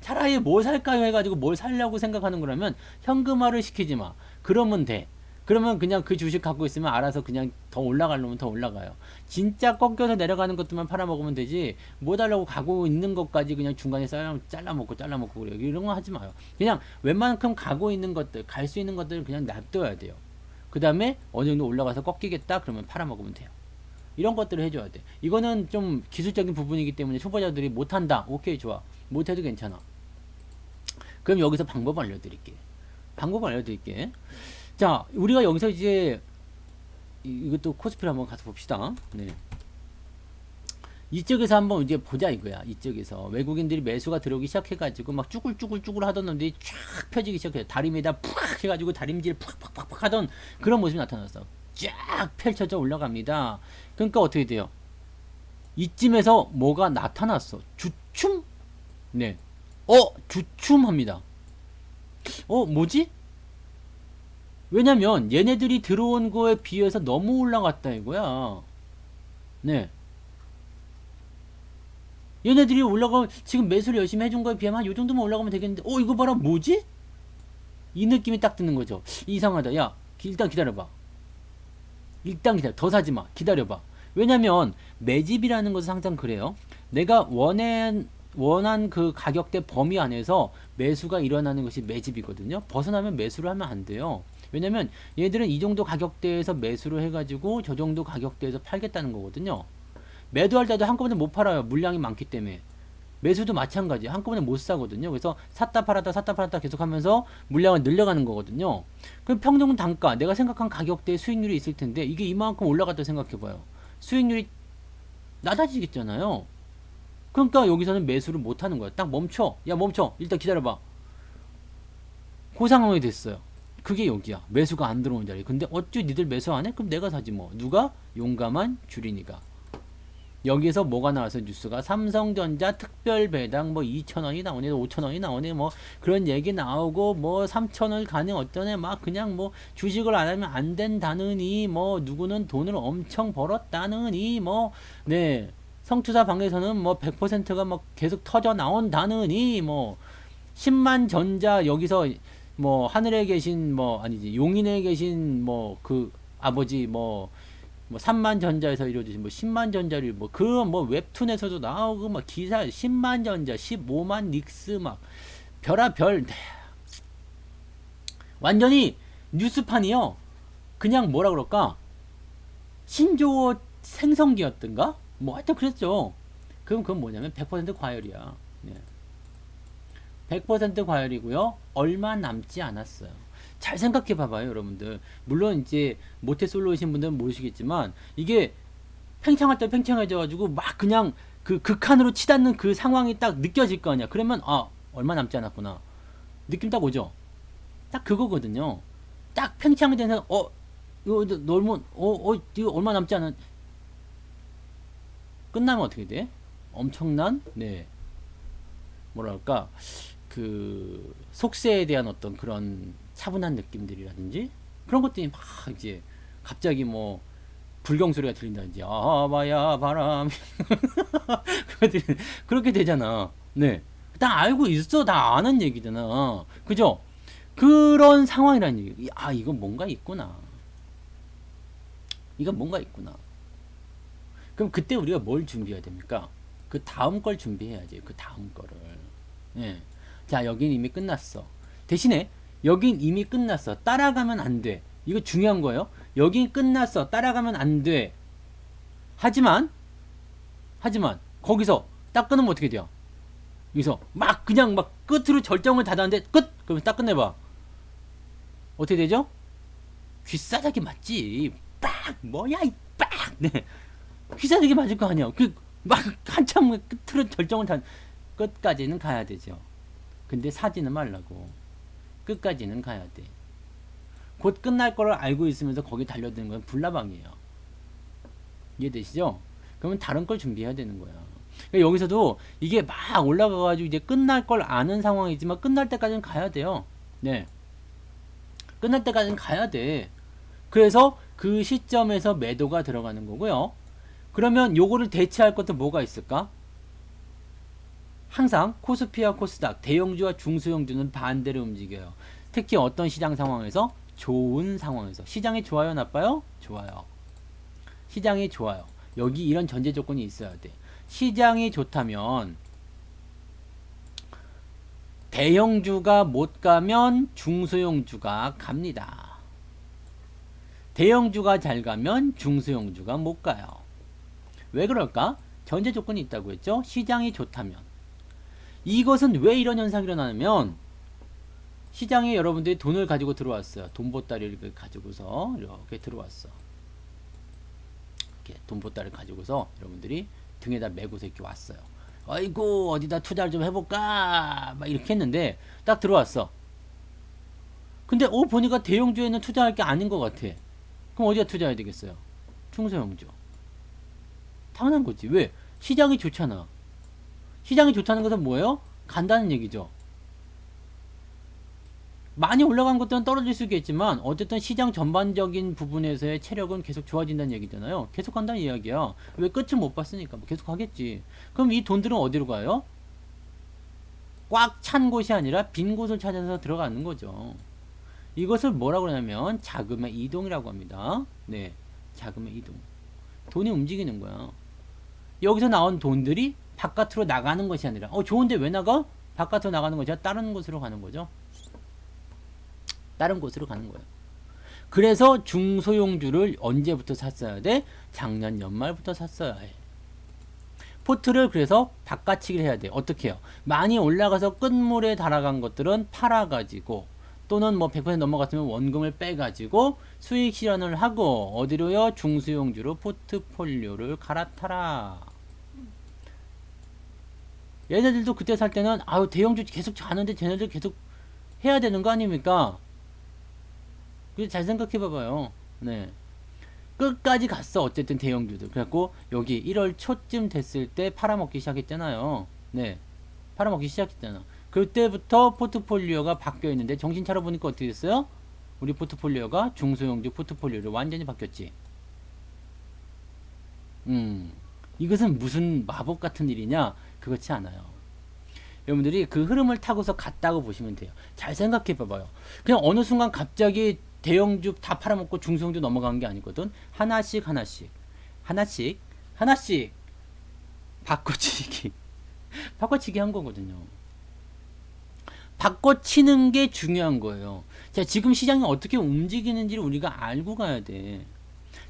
차라리 뭘 살까요 해가지고 뭘 살려고 생각하는 거라면 현금화를 시키지 마. 그러면 돼. 그러면 그냥 그 주식 갖고 있으면 알아서 그냥 더 올라갈 놈은 더 올라가요. 진짜 꺾여서 내려가는 것들만 팔아먹으면 되지, 뭐 달라고 가고 있는 것까지 그냥 중간에 잘라먹고 그래요. 이런 거 하지 마요. 그냥 웬만큼 가고 있는 것들, 갈 수 있는 것들을 그냥 놔둬야 돼요. 그 다음에 어느 정도 올라가서 꺾이겠다 그러면 팔아먹으면 돼요. 이런 것들을 해줘야 돼. 이거는 좀 기술적인 부분이기 때문에 초보자들이 못한다. 오케이, 좋아. 못해도 괜찮아. 그럼 여기서 방법 알려드릴게. 자, 우리가 여기서 이제 이것도 코스피를 한번 가서 봅시다. 네. 이쪽에서 한번 이제 보자 이거야. 이쪽에서 외국인들이 매수가 들어오기 시작해가지고 막 쭈글쭈글 하던 놈들이 쫙 펴지기 시작해요. 다리미에다 푹 해가지고 다림질 푹 하던 그런 모습이 나타났어. 쫙 펼쳐져 올라갑니다. 그러니까 어떻게 돼요? 이쯤에서 뭐가 나타났어. 주춤? 네. 주춤합니다. 뭐지? 왜냐면 얘네들이 들어온 거에 비해서 너무 올라갔다 이거야. 네. 얘네들이 올라가 지금 매수를 열심히 해준 거에 비하면 한 요 정도만 올라가면 되겠는데, 이거 봐라, 뭐지? 이 느낌이 딱 드는 거죠. 이상하다. 야, 일단 기다려봐. 더 사지 마. 기다려봐. 왜냐면 매집이라는 것은 항상 그래요. 내가 원한 그 가격대 범위 안에서 매수가 일어나는 것이 매집이거든요. 벗어나면 매수를 하면 안 돼요. 왜냐면 얘들은 이 정도 가격대에서 매수를 해가지고 저 정도 가격대에서 팔겠다는 거거든요. 매도할 때도 한꺼번에 못 팔아요. 물량이 많기 때문에. 매수도 마찬가지. 한꺼번에 못 사거든요. 그래서 샀다 팔았다 계속 하면서 물량을 늘려가는 거거든요. 그럼 평균 단가, 내가 생각한 가격대의 수익률이 있을 텐데 이게 이만큼 올라갔다 생각해봐요. 수익률이 낮아지겠잖아요. 그러니까 여기서는 매수를 못 하는 거야. 딱 멈춰. 야, 멈춰. 일단 기다려봐. 그 상황이 됐어요. 그게 여기야. 매수가 안 들어오는 자리. 근데 어쭈 니들 매수 안 해? 그럼 내가 사지 뭐. 누가? 용감한 주린이가. 여기서 뭐가 나와서 뉴스가 삼성전자 특별 배당 뭐 2,000원이 나오네, 5,000원이 나오네, 뭐 그런 얘기 나오고, 뭐 3,000원 가네 어쩌네, 막 그냥 뭐 주식을 안 하면 안 된다느니, 뭐 누구는 돈을 엄청 벌었다느니, 뭐 네, 성투사 방에서는 뭐 100%가 뭐 계속 터져 나온다느니, 뭐 10만 전자 여기서 뭐 하늘에 계신 뭐 아니지 용인에 계신 뭐 그 아버지 뭐 3만 전자에서 이루어진 뭐 10만 전자를 뭐 그 뭐 웹툰에서도 나오고 막 기사 10만 전자 15만 닉스 막 별아별 완전히 뉴스판이요. 그냥 뭐라 그럴까, 신조어 생성기였던가 뭐 하여튼 그랬죠. 그럼 그건 뭐냐면 100% 과열이야. 네. 100% 과열이고요. 얼마 남지 않았어요. 잘 생각해 봐봐요, 여러분들. 물론 이제 모태솔로이신 분들은 모르시겠지만 이게 팽창할 때 팽창해져가지고 막 그냥 그 극한으로 치닫는 그 상황이 딱 느껴질 거 아니야. 그러면 얼마 남지 않았구나. 느낌 딱 오죠. 딱 그거거든요. 딱 팽창이 되는 이거 너무 이거 얼마 남지 않은 끝나면 어떻게 돼? 엄청난 뭐랄까 그 속세에 대한 어떤 그런 차분한 느낌들이라든지 그런 것들이 막 이제 갑자기 뭐 불경 소리가 들린다든지 아바야 바람 그렇게 되잖아. 네, 다 알고 있어. 다 아는 얘기잖아. 그죠? 그런 상황이라는 얘기. 이건 뭔가 있구나. 이건 뭔가 있구나. 그럼 그때 우리가 뭘 준비해야 됩니까? 그 다음 걸 준비해야지. 그 다음 거를. 예. 자, 여긴 이미 끝났어. 대신에 여긴 이미 끝났어. 따라가면 안 돼. 이거 중요한 거예요. 여긴 끝났어. 따라가면 안 돼. 하지만 거기서 딱 끊으면 어떻게 돼요? 여기서 막 그냥 막 끝으로 절정을 닫았는데 끝! 그러면 딱 끝내봐. 어떻게 되죠? 귀싸대기 맞지. 빡! 뭐야 이 빡! 네. 귀싸대기 맞을 거 아니야. 막 한참 끝으로 절정을 단 끝까지는 가야 되죠. 근데 사지는 말라고. 끝까지는 가야 돼. 곧 끝날 거를 알고 있으면서 거기 달려드는 건 불나방이에요. 이해되시죠? 그러면 다른 걸 준비해야 되는 거야. 그러니까 여기서도 이게 막 올라가가지고 이제 끝날 걸 아는 상황이지만 끝날 때까지는 가야 돼요. 네. 끝날 때까지는 가야 돼. 그래서 그 시점에서 매도가 들어가는 거고요. 그러면 요거를 대체할 것도 뭐가 있을까? 항상 코스피와 코스닥, 대형주와 중소형주는 반대로 움직여요. 특히 어떤 시장 상황에서? 좋은 상황에서. 시장이 좋아요, 나빠요? 좋아요. 시장이 좋아요. 여기 이런 전제 조건이 있어야 돼. 시장이 좋다면 대형주가 못 가면 중소형주가 갑니다. 대형주가 잘 가면 중소형주가 못 가요. 왜 그럴까? 전제 조건이 있다고 했죠? 시장이 좋다면. 이것은 왜 이런 현상이 일어나냐면 시장에 여러분들이 돈을 가지고 들어왔어요. 돈보따리를 가지고서 이렇게 들어왔어. 이렇게 돈보따리를 가지고서 여러분들이 등에다 메고서 이렇게 왔어요. 아이고 어디다 투자를 좀 해볼까 막 이렇게 했는데 딱 들어왔어. 근데 보니까 대형주에는 투자할 게 아닌 것 같아. 그럼 어디다 투자해야 되겠어요? 중소형주. 당연한 거지. 왜? 시장이 좋잖아. 시장이 좋다는 것은 뭐예요? 간다는 얘기죠. 많이 올라간 것들은 떨어질 수 있겠지만 어쨌든 시장 전반적인 부분에서의 체력은 계속 좋아진다는 얘기잖아요. 계속 간다는 이야기야. 왜 끝을 못 봤으니까 계속 가겠지. 그럼 이 돈들은 어디로 가요? 꽉 찬 곳이 아니라 빈 곳을 찾아서 들어가는 거죠. 이것을 뭐라고 그러냐면 자금의 이동이라고 합니다. 네, 자금의 이동. 돈이 움직이는 거야. 여기서 나온 돈들이 바깥으로 나가는 것이 아니라 좋은데 왜 나가? 바깥으로 나가는 것이 아니라 다른 곳으로 가는 거죠. 다른 곳으로 가는 거예요. 그래서 중소형주를 언제부터 샀어야 돼? 작년 연말부터 샀어야 해. 포트를 그래서 바꿔치기를 해야 돼. 어떻게 해요? 많이 올라가서 끝물에 달아간 것들은 팔아가지고 또는 뭐 100% 넘어갔으면 원금을 빼가지고 수익 실현을 하고 어디로요? 중소형주로 포트폴리오를 갈아타라. 얘네들도 그때 살 때는 대형주 계속 자는데 쟤네들 계속 해야 되는 거 아닙니까? 잘 생각해 봐봐요. 네. 끝까지 갔어. 어쨌든 대형주들. 그래갖고 여기 1월 초쯤 됐을 때 팔아먹기 시작했잖아요. 네. 팔아먹기 시작했잖아. 그때부터 포트폴리오가 바뀌어 있는데 정신 차려 보니까 어떻게 됐어요? 우리 포트폴리오가 중소형주 포트폴리오로 완전히 바뀌었지. 이것은 무슨 마법 같은 일이냐? 그렇지 않아요. 여러분들이 그 흐름을 타고서 갔다고 보시면 돼요. 잘 생각해 봐봐요. 그냥 어느 순간 갑자기 대형주 다 팔아먹고 중소형주 넘어간 게 아니거든. 하나씩 바꿔치기 한 거거든요. 바꿔치는 게 중요한 거예요. 자, 지금 시장이 어떻게 움직이는지를 우리가 알고 가야 돼.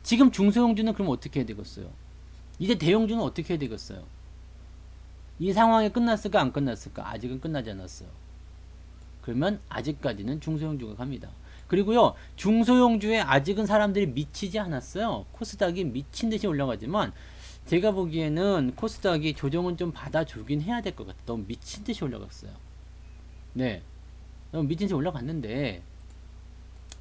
지금 중소형주는 그럼 어떻게 해야 되겠어요? 이제 대형주는 어떻게 해야 되겠어요? 이 상황이 끝났을까 안 끝났을까? 아직은 끝나지 않았어요. 그러면 아직까지는 중소형주가 갑니다. 그리고요, 중소형주에 아직은 사람들이 미치지 않았어요. 코스닥이 미친 듯이 올라가지만 제가 보기에는 코스닥이 조정은 좀 받아주긴 해야 될 것 같아요. 너무 미친 듯이 올라갔어요. 네, 너무 미친 듯이 올라갔는데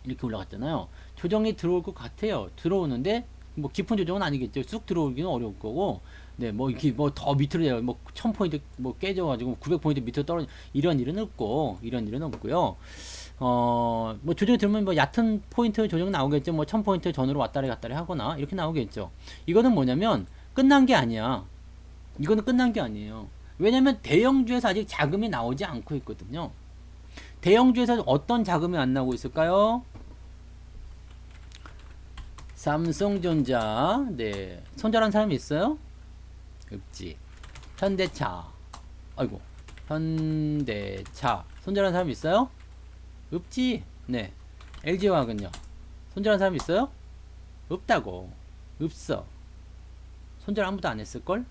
이렇게 올라갔잖아요. 조정이 들어올 것 같아요. 들어오는데 뭐 깊은 조정은 아니겠죠. 쑥 들어오기는 어려울 거고, 네, 뭐 이렇게 뭐 더 밑으로 내려 뭐 1000포인트 뭐 깨져가지고 900포인트 밑으로 떨어져 이런 일은 없고요. 뭐 조정이 들면 뭐 얕은 포인트 조정 나오겠죠. 뭐 1000포인트 전으로 왔다리 갔다리 하거나 이렇게 나오겠죠. 이거는 뭐냐면 끝난 게 아니야. 이거는 끝난 게 아니에요. 왜냐면 대형주에서 아직 자금이 나오지 않고 있거든요. 대형주에서 어떤 자금이 안 나오고 있을까요? 삼성전자, 네. 손절한 사람이 있어요? 없지. 현대차, 현대차. 손절한 사람 있어요? 없지. 네. LG화학은요? 손절한 사람 있어요? 없다고. 없어. 손절 아무도 안 했을걸?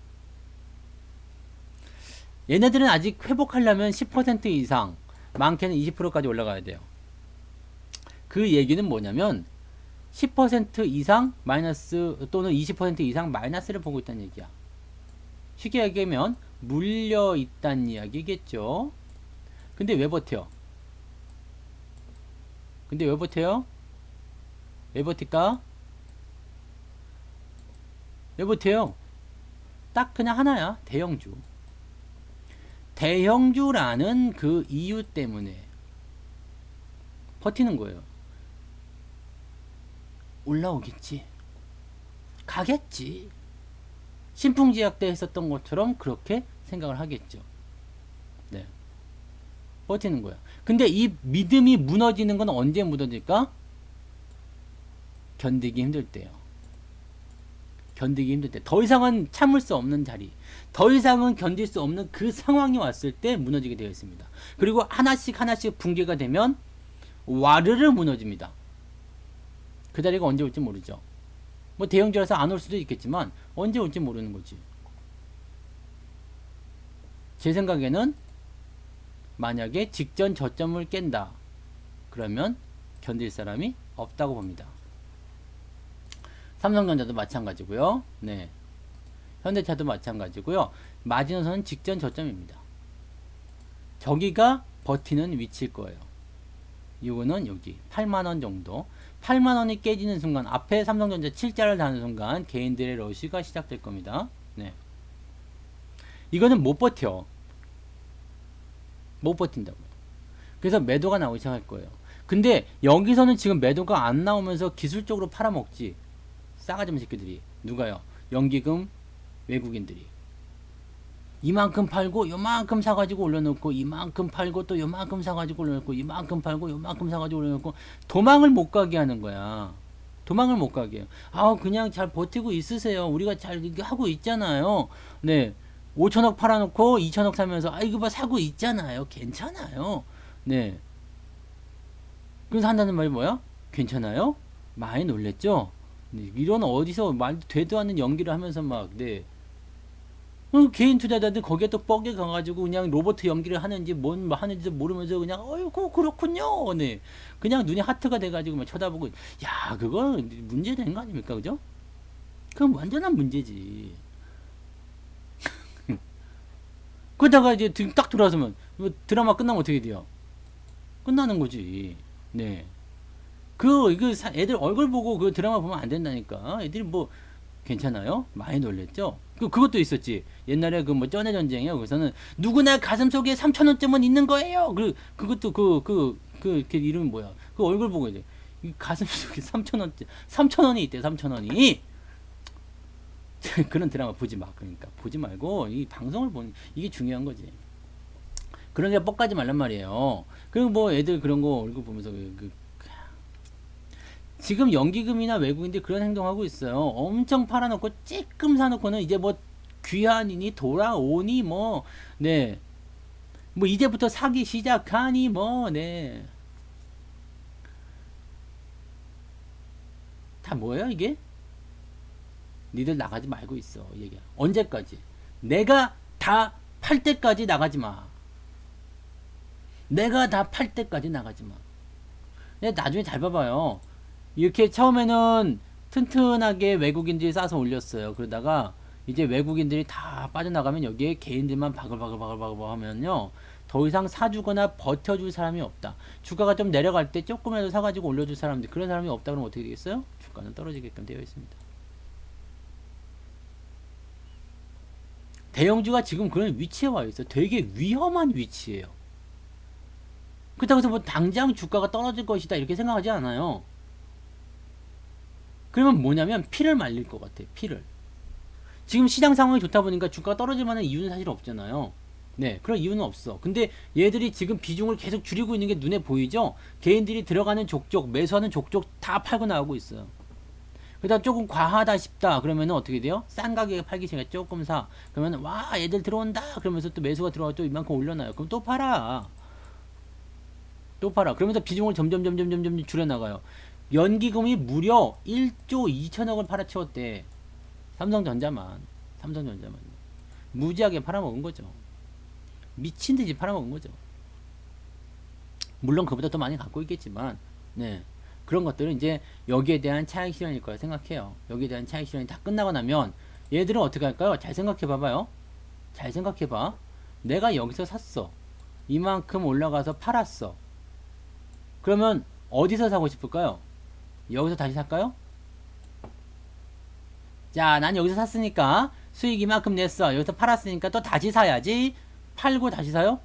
얘네들은 아직 회복하려면 10% 이상, 많게는 20%까지 올라가야 돼요. 그 얘기는 뭐냐면 10% 이상 마이너스 또는 20% 이상 마이너스를 보고 있다는 얘기야. 쉽게 얘기하면 물려 있다는 이야기겠죠. 근데 왜 버텨? 왜 버틸까? 왜 버텨요? 딱 그냥 하나야. 대형주라는 그 이유 때문에 버티는 거예요. 올라오겠지. 가겠지. 신풍지약 때 했었던 것처럼 그렇게 생각을 하겠죠. 버티는 거야. 근데 이 믿음이 무너지는 건 언제 무너질까? 견디기 힘들 때요. 견디기 힘들 때. 더 이상은 참을 수 없는 자리. 더 이상은 견딜 수 없는 그 상황이 왔을 때 무너지게 되어 있습니다. 그리고 하나씩 하나씩 붕괴가 되면 와르르 무너집니다. 그 자리가 언제 올지 모르죠. 뭐 대형주라서 안 올 수도 있겠지만 언제 올지 모르는 거지. 제 생각에는 만약에 직전 저점을 깬다. 그러면 견딜 사람이 없다고 봅니다. 삼성전자도 마찬가지고요. 네. 현대차도 마찬가지고요. 마지노선은 직전 저점입니다. 저기가 버티는 위치일 거예요. 이거는 여기 8만원 정도. 8만원이 깨지는 순간, 앞에 삼성전자 7자를 다는 순간 개인들의 러시가 시작될 겁니다. 네. 이거는 못 버텨. 못 버틴다고요. 그래서 매도가 나오기 시작할 거예요. 근데 여기서는 지금 매도가 안 나오면서 기술적으로 팔아먹지. 싸가지 없는 새끼들이. 누가요? 연기금 외국인들이. 이만큼 팔고 요만큼 사가지고 올려놓고, 이만큼 팔고 또 요만큼 사가지고 올려놓고, 이만큼 팔고 요만큼 사가지고 올려놓고, 도망을 못 가게 하는 거야. 도망을 못 가게 해요. 아, 그냥 잘 버티고 있으세요. 우리가 잘 이렇게 하고 있잖아요. 네. 5천억 팔아놓고 2천억 사면서, 아, 이거 봐, 사고 있잖아요. 괜찮아요. 네. 그래서 한다는 말이 뭐야? 괜찮아요? 많이 놀랬죠? 네. 이런 어디서 말도 되도 않는 연기를 하면서 막, 네. 개인 투자자들 거기에 또 뻑에 가가지고 그냥 로봇 연기를 하는지 뭔 하는지도 모르면서 그냥 어이구 그렇군요. 네. 그냥 눈이 하트가 돼가지고 막 쳐다보고, 야, 그거 문제된 거 아닙니까? 그죠? 그건 완전한 문제지. 그러다가 이제 딱 돌아서면 드라마 끝나면 어떻게 돼요? 끝나는 거지. 네. 이거 애들 얼굴 보고 그 드라마 보면 안 된다니까. 애들이 뭐 괜찮아요? 많이 놀랬죠? 그것도 있었지. 옛날에 그 뭐 쩐의 전쟁이요. 거기서는 누구나 가슴 속에 3,000원쯤은 있는 거예요. 그것도 그 이름이 뭐야? 그 얼굴 보고 이제 이 가슴 속에 3,000원이 있대. 3,000원이. 그런 드라마 보지 마. 그러니까 보지 말고 이 방송을 보는 이게 중요한 거지. 그런 게 뻑가지 말란 말이에요. 그리고 뭐 애들 그런 거 얼굴 보면서 지금 연기금이나 외국인들이 그런 행동하고 있어요. 엄청 팔아놓고 찔끔 사놓고는 이제 뭐 귀환이니 돌아오니 뭐, 네. 뭐 이제부터 사기 시작하니 뭐, 네. 다 뭐예요 이게? 니들 나가지 말고 있어. 얘기야. 언제까지? 내가 다 팔 때까지 나가지 마. 내가 다 팔 때까지 나가지 마. 나중에 잘 봐봐요. 이렇게 처음에는 튼튼하게 외국인들이 싸서 올렸어요. 그러다가 이제 외국인들이 다 빠져나가면 여기에 개인들만 바글바글 하면요. 더 이상 사주거나 버텨줄 사람이 없다. 주가가 좀 내려갈 때 조금이라도 사가지고 올려줄 사람들, 그런 사람이 없다 그러면 어떻게 되겠어요? 주가는 떨어지게끔 되어 있습니다. 대형주가 지금 그런 위치에 와 있어. 되게 위험한 위치예요. 그렇다고 해서 뭐 당장 주가가 떨어질 것이다 이렇게 생각하지 않아요. 그러면 뭐냐면 피를 말릴 것 같아. 피를. 지금 시장 상황이 좋다 보니까 주가가 떨어질 만한 이유는 사실 없잖아요. 네, 그런 이유는 없어. 근데 얘들이 지금 비중을 계속 줄이고 있는 게 눈에 보이죠? 개인들이 들어가는 족족, 매수하는 족족 다 팔고 나오고 있어요. 그러다 조금 과하다 싶다 그러면은 어떻게 돼요? 싼 가격에 팔기 시작해. 조금 사. 그러면 와, 애들 들어온다 그러면서 또 매수가 들어와 또 이만큼 올려놔요. 그럼 또 팔아. 또 팔아. 그러면서 비중을 점점 줄여나가요. 연기금이 무려 1조 2천억을 팔아치웠대. 삼성전자만 무지하게 팔아먹은 거죠. 미친듯이 팔아먹은 거죠. 물론 그보다 더 많이 갖고 있겠지만, 네, 그런 것들은 이제 여기에 대한 차익 실현일 거라 생각해요. 여기에 대한 차익 실현이 다 끝나고 나면 얘들은 어떻게 할까요? 잘 생각해 봐봐요. 잘 생각해 봐. 내가 여기서 샀어. 이만큼 올라가서 팔았어. 그러면 어디서 사고 싶을까요? 여기서 다시 살까요? 자, 난 여기서 샀으니까 수익 이만큼 냈어. 여기서 팔았으니까 또 다시 사야지. 팔고 다시 사요?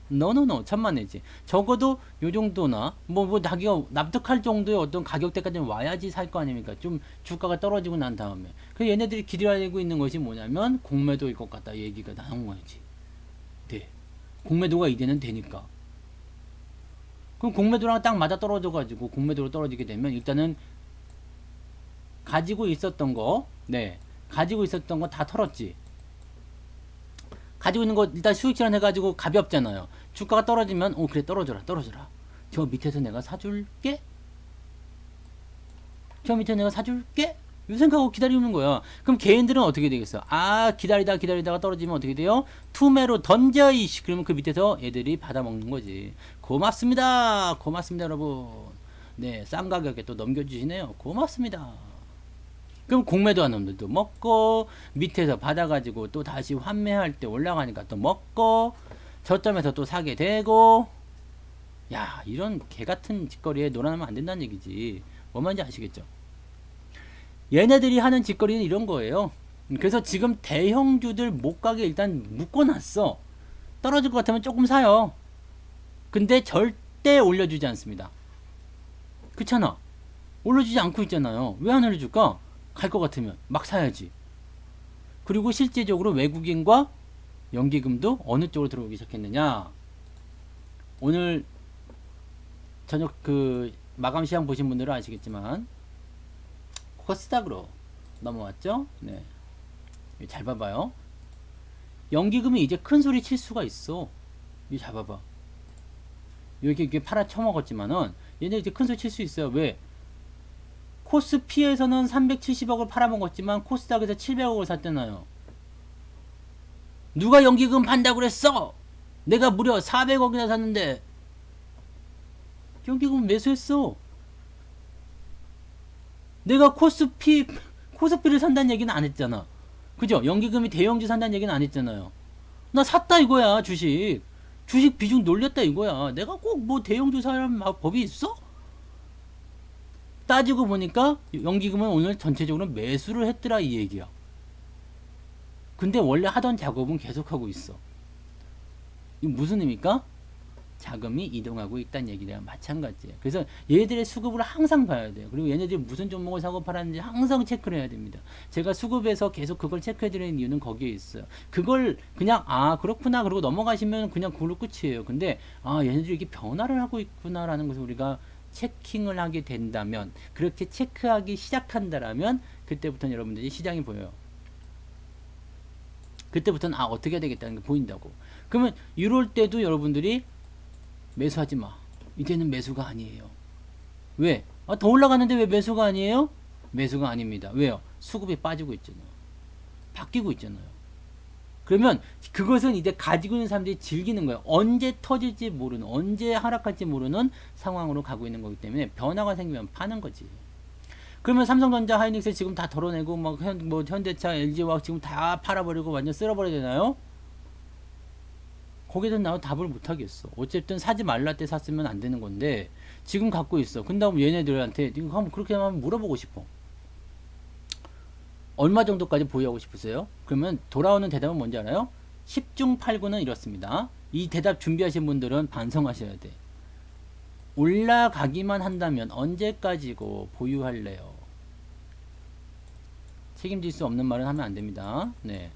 노노노, 천만내지. 적어도 요 정도나 자기가 납득할 정도의 어떤 가격대까지 와야지 살 거 아닙니까? 좀 주가가 떨어지고 난 다음에. 그래서 얘네들이 기다리고 있는 것이 뭐냐면 공매도일 것 같다 얘기가 나온 거지. 네. 공매도가 이제는 되니까. 그럼 공매도랑 딱 맞아 떨어져가지고 공매도로 떨어지게 되면 일단은 가지고 있었던 거, 네, 가지고 있었던 거 다 털었지. 가지고 있는 거 일단 수익 실현 해가지고 값이 없잖아요. 주가가 떨어지면 그래 떨어져라 떨어져라. 저 밑에서 내가 사줄게. 저 밑에 내가 사줄게. 이 생각하고 기다리는 거야. 그럼 개인들은 어떻게 되겠어? 기다리다가 떨어지면 어떻게 돼요? 투매로 던져 이씨. 그러면 그 밑에서 애들이 받아먹는 거지. 고맙습니다 여러분. 네, 싼 가격에 또 넘겨주시네요. 고맙습니다. 그럼 공매도한 놈들도 먹고 밑에서 받아가지고 또 다시 환매할 때 올라가니까 또 먹고 저점에서 또 사게 되고. 야, 이런 개같은 짓거리에 놀아나면 안 된다는 얘기지. 뭔 말인지 아시겠죠? 얘네들이 하는 짓거리는 이런 거예요. 그래서 지금 대형주들 못 가게 일단 묶어놨어. 떨어질 것 같으면 조금 사요. 근데 절대 올려주지 않습니다. 그렇잖아. 올려주지 않고 있잖아요. 왜 안 올려줄까? 갈 것 같으면 막 사야지. 그리고 실제적으로 외국인과 연기금도 어느 쪽으로 들어오기 시작했느냐. 오늘 저녁 그 마감 시장 보신 분들은 아시겠지만 코스닥으로 넘어왔죠. 네, 잘 봐봐요. 연기금이 이제 큰 소리 칠 수가 있어. 이거 잘 봐봐. 이렇게 팔아 쳐먹었지만은 얘네 이제 큰 소리 칠 수 있어요. 왜? 코스피에서는 370억을 팔아먹었지만 코스닥에서 700억을 샀잖아요. 누가 연기금 판다고 그랬어? 내가 무려 400억이나 샀는데 연기금 매수했어. 내가 코스피를 산다는 얘기는 안 했잖아. 그죠? 연기금이 대형주 산다는 얘기는 안 했잖아요. 나 샀다 이거야. 주식 비중 놀렸다 이거야. 내가 꼭 뭐 대형주 사람 법이 있어? 따지고 보니까 연기금은 오늘 전체적으로 매수를 했더라 이 얘기야. 근데 원래 하던 작업은 계속하고 있어. 이거 무슨 의미입니까? 자금이 이동하고 있다는 얘기랑 마찬가지예요. 그래서 얘들의 수급을 항상 봐야 돼요. 그리고 얘네들이 무슨 종목을 사고 팔았는지 항상 체크를 해야 됩니다. 제가 수급에서 계속 그걸 체크해드리는 이유는 거기에 있어요. 그걸 그냥 그렇구나 그러고 넘어가시면 그냥 그걸로 끝이에요. 근데 얘네들이 이렇게 변화를 하고 있구나라는 것을 우리가 체킹을 하게 된다면, 그렇게 체크하기 시작한다라면 그때부터는 여러분들이 시장이 보여요. 그때부터는 어떻게 해야 되겠다는 게 보인다고. 그러면 이럴 때도 여러분들이 매수하지 마. 이제는 매수가 아니에요. 왜? 더 올라가는데 왜 매수가 아니에요? 매수가 아닙니다. 왜요? 수급이 빠지고 있잖아요. 바뀌고 있잖아요. 그러면 그것은 이제 가지고 있는 사람들이 즐기는 거예요. 언제 터질지 모르는, 언제 하락할지 모르는 상황으로 가고 있는 거기 때문에 변화가 생기면 파는 거지. 그러면 삼성전자, 하이닉스 지금 다 덜어내고 막 현대차, LG화학 지금 다 팔아버리고 완전 쓸어버려야 되나요? 거기에 대한 나도 답을 못하겠어. 어쨌든 사지 말라 때 샀으면 안 되는 건데 지금 갖고 있어. 근데 얘네들한테 이거 한번 그렇게 한번 물어보고 싶어. 얼마 정도까지 보유하고 싶으세요? 그러면 돌아오는 대답은 뭔지 알아요? 10중 8구는 이렇습니다. 이 대답 준비하신 분들은 반성하셔야 돼. 올라가기만 한다면 언제까지고 보유할래요? 책임질 수 없는 말은 하면 안 됩니다. 네.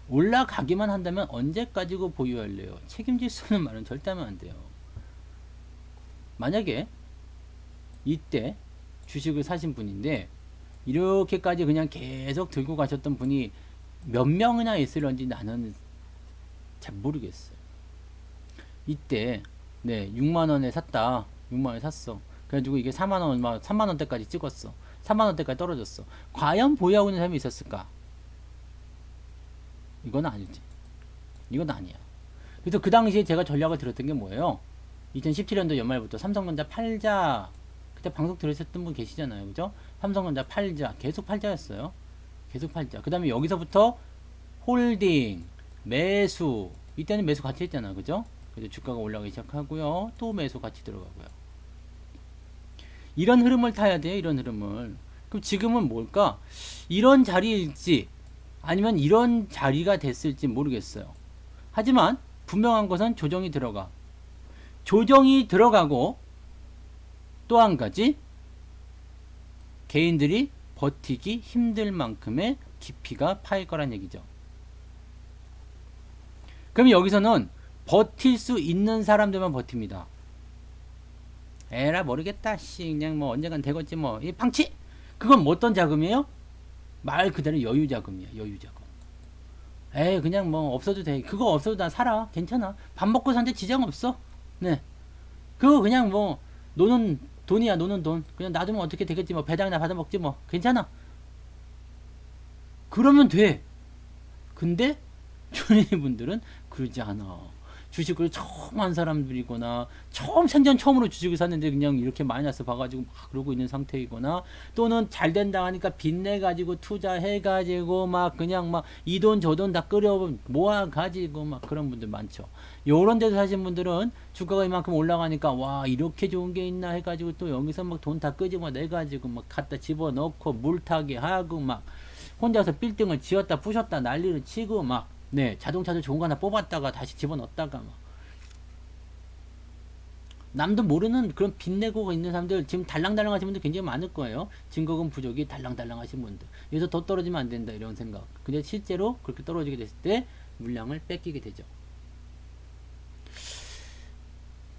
올라가기만 한다면 언제까지고 보유할래요? 책임질 수 없는 말은 절대 하면 안 돼요. 만약에 이때 주식을 사신 분인데 이렇게까지 그냥 계속 들고 가셨던 분이 몇 명이나 있을런지 나는 잘 모르겠어요. 이때 6만원에 샀다. 6만원에 샀어. 그래가지고 이게 4만원, 3만원대까지 찍었어. 3만원대까지 떨어졌어. 과연 보유하고 있는 사람이 있었을까? 이건 아니지. 이건 아니야. 그래서 그 당시에 제가 전략을 들었던 게 뭐예요? 2017년도 연말부터 삼성전자 팔자. 그때 방송 들으셨던 분 계시잖아요. 그죠? 삼성전자 팔자. 계속 팔자였어요. 계속 팔자. 그 다음에 여기서부터 홀딩, 매수. 이때는 매수 같이 했잖아. 그죠? 그래서 주가가 올라가기 시작하고요. 또 매수 같이 들어가고요. 이런 흐름을 타야 돼요. 이런 흐름을. 그럼 지금은 뭘까? 이런 자리일지 아니면 이런 자리가 됐을지 모르겠어요. 하지만 분명한 것은 조정이 들어가. 조정이 들어가고 또 한 가지, 개인들이 버티기 힘들 만큼의 깊이가 파일 거란 얘기죠. 그럼 여기서는 버틸 수 있는 사람들만 버팁니다. 에라 모르겠다. 씨 그냥 뭐 언젠간 되겠지 뭐. 이 방치. 그건 뭐 어떤 자금이에요? 말 그대로 여유 자금이야. 여유 자금. 에이 그냥 뭐 없어도 돼. 그거 없어도 나 살아. 괜찮아. 밥 먹고 사는데 지장 없어. 네. 그거 그냥 뭐 노는 돈이야. 노는 돈. 그냥 놔두면 어떻게 되겠지 뭐. 배당이나 받아 먹지 뭐. 괜찮아. 그러면 돼. 근데 주인분들은 그러지 않아. 주식을 처음 한 사람들이거나 생전 처음으로 주식을 샀는데 그냥 이렇게 마이너스 봐가지고 막 그러고 있는 상태이거나 또는 잘 된다 하니까 빚내 가지고 투자해 가지고 막 그냥 막 이 돈 저 돈 다 끌어 모아 가지고 막 그런 분들 많죠. 요런 데서 사신 분들은 주가가 이만큼 올라가니까 와 이렇게 좋은 게 있나 해가지고 또 여기서 막 돈 다 끄집어 내 가지고 막 갖다 집어넣고 물타기 하고 막 혼자서 빌딩을 지었다 부셨다 난리를 치고 막 네, 자동차도 좋은 거 하나 뽑았다가 다시 집어넣었다가 막 남도 모르는 그런 빚내고 있는 사람들 지금 달랑달랑 하신 분들 굉장히 많을 거예요. 증거금 부족이 달랑달랑 하신 분들. 여기서 더 떨어지면 안 된다 이런 생각. 근데 실제로 그렇게 떨어지게 됐을 때 물량을 뺏기게 되죠.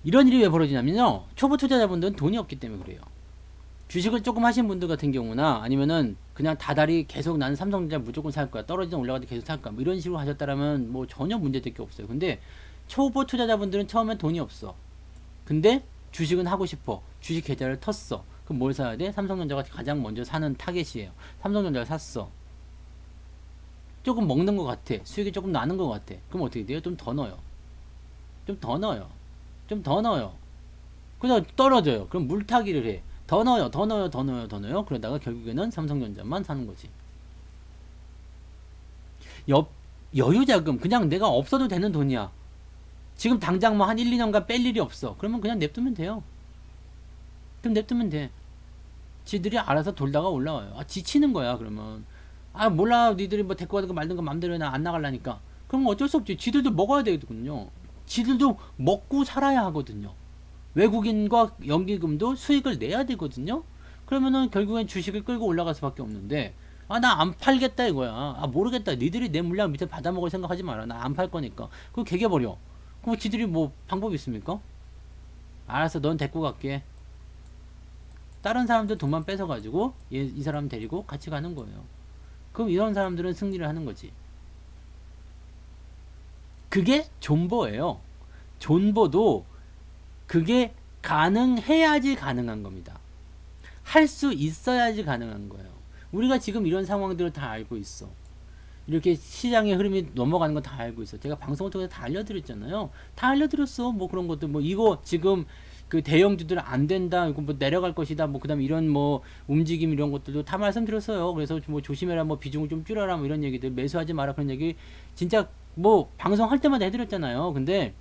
이런 일이 왜 벌어지냐면요. 초보 투자자분들은 돈이 없기 때문에 그래요. 주식을 조금 하신 분들 같은 경우나 아니면은 그냥 다달이 계속 나는 삼성전자 무조건 살 거야. 떨어지든 올라가든 계속 살 거야. 뭐 이런 식으로 하셨다라면 뭐 전혀 문제될 게 없어요. 근데 초보 투자자분들은 처음엔 돈이 없어. 근데 주식은 하고 싶어. 주식 계좌를 텄어. 그럼 뭘 사야 돼? 삼성전자가 가장 먼저 사는 타겟이에요. 삼성전자를 샀어. 조금 먹는 것 같아. 수익이 조금 나는 것 같아. 그럼 어떻게 돼요? 좀 더 넣어요. 좀 더 넣어요. 좀 더 넣어요. 그래서 떨어져요. 그럼 물타기를 해. 더 넣어요, 더 넣어요, 더 넣어요, 더 넣어요. 그러다가 결국에는 삼성전자만 사는 거지. 여유자금, 그냥 내가 없어도 되는 돈이야. 지금 당장 뭐 한 1, 2년간 뺄 일이 없어. 그러면 그냥 냅두면 돼요. 그럼 냅두면 돼. 지들이 알아서 돌다가 올라와요. 아, 지치는 거야, 그러면. 아, 몰라. 니들이 뭐 데리고 가든가 말든가 맘대로 해. 안 나가려니까. 그럼 어쩔 수 없지. 지들도 먹어야 되거든요. 지들도 먹고 살아야 하거든요. 외국인과 연기금도 수익을 내야 되거든요. 그러면은 결국엔 주식을 끌고 올라갈 수밖에 없는데 아 나 안 팔겠다 이거야. 아 모르겠다. 니들이 내 물량 밑에 받아먹을 생각하지 마라. 나 안 팔 거니까. 그거 개개버려. 그럼 지들이 뭐 방법이 있습니까? 알았어 넌 데리고 갈게. 다른 사람들 돈만 뺏어가지고 이 사람 데리고 같이 가는 거예요. 그럼 이런 사람들은 승리를 하는 거지. 그게 존버예요. 존버도 그게 가능해야지 가능한 겁니다. 할 수 있어야지 가능한 거예요. 우리가 지금 이런 상황들을 다 알고 있어. 이렇게 시장의 흐름이 넘어가는 거 다 알고 있어. 제가 방송을 통해서 다 알려드렸잖아요. 다 알려드렸어. 뭐 그런 것들, 뭐 이거 지금 그 대형주들 안 된다. 이거 뭐 내려갈 것이다. 뭐 그다음 이런 뭐 움직임 이런 것들도 다 말씀드렸어요. 그래서 뭐 조심해라. 뭐 비중을 좀 줄여라. 뭐 이런 얘기들 매수하지 마라. 그런 얘기 진짜 뭐 방송할 때마다 해드렸잖아요. 근데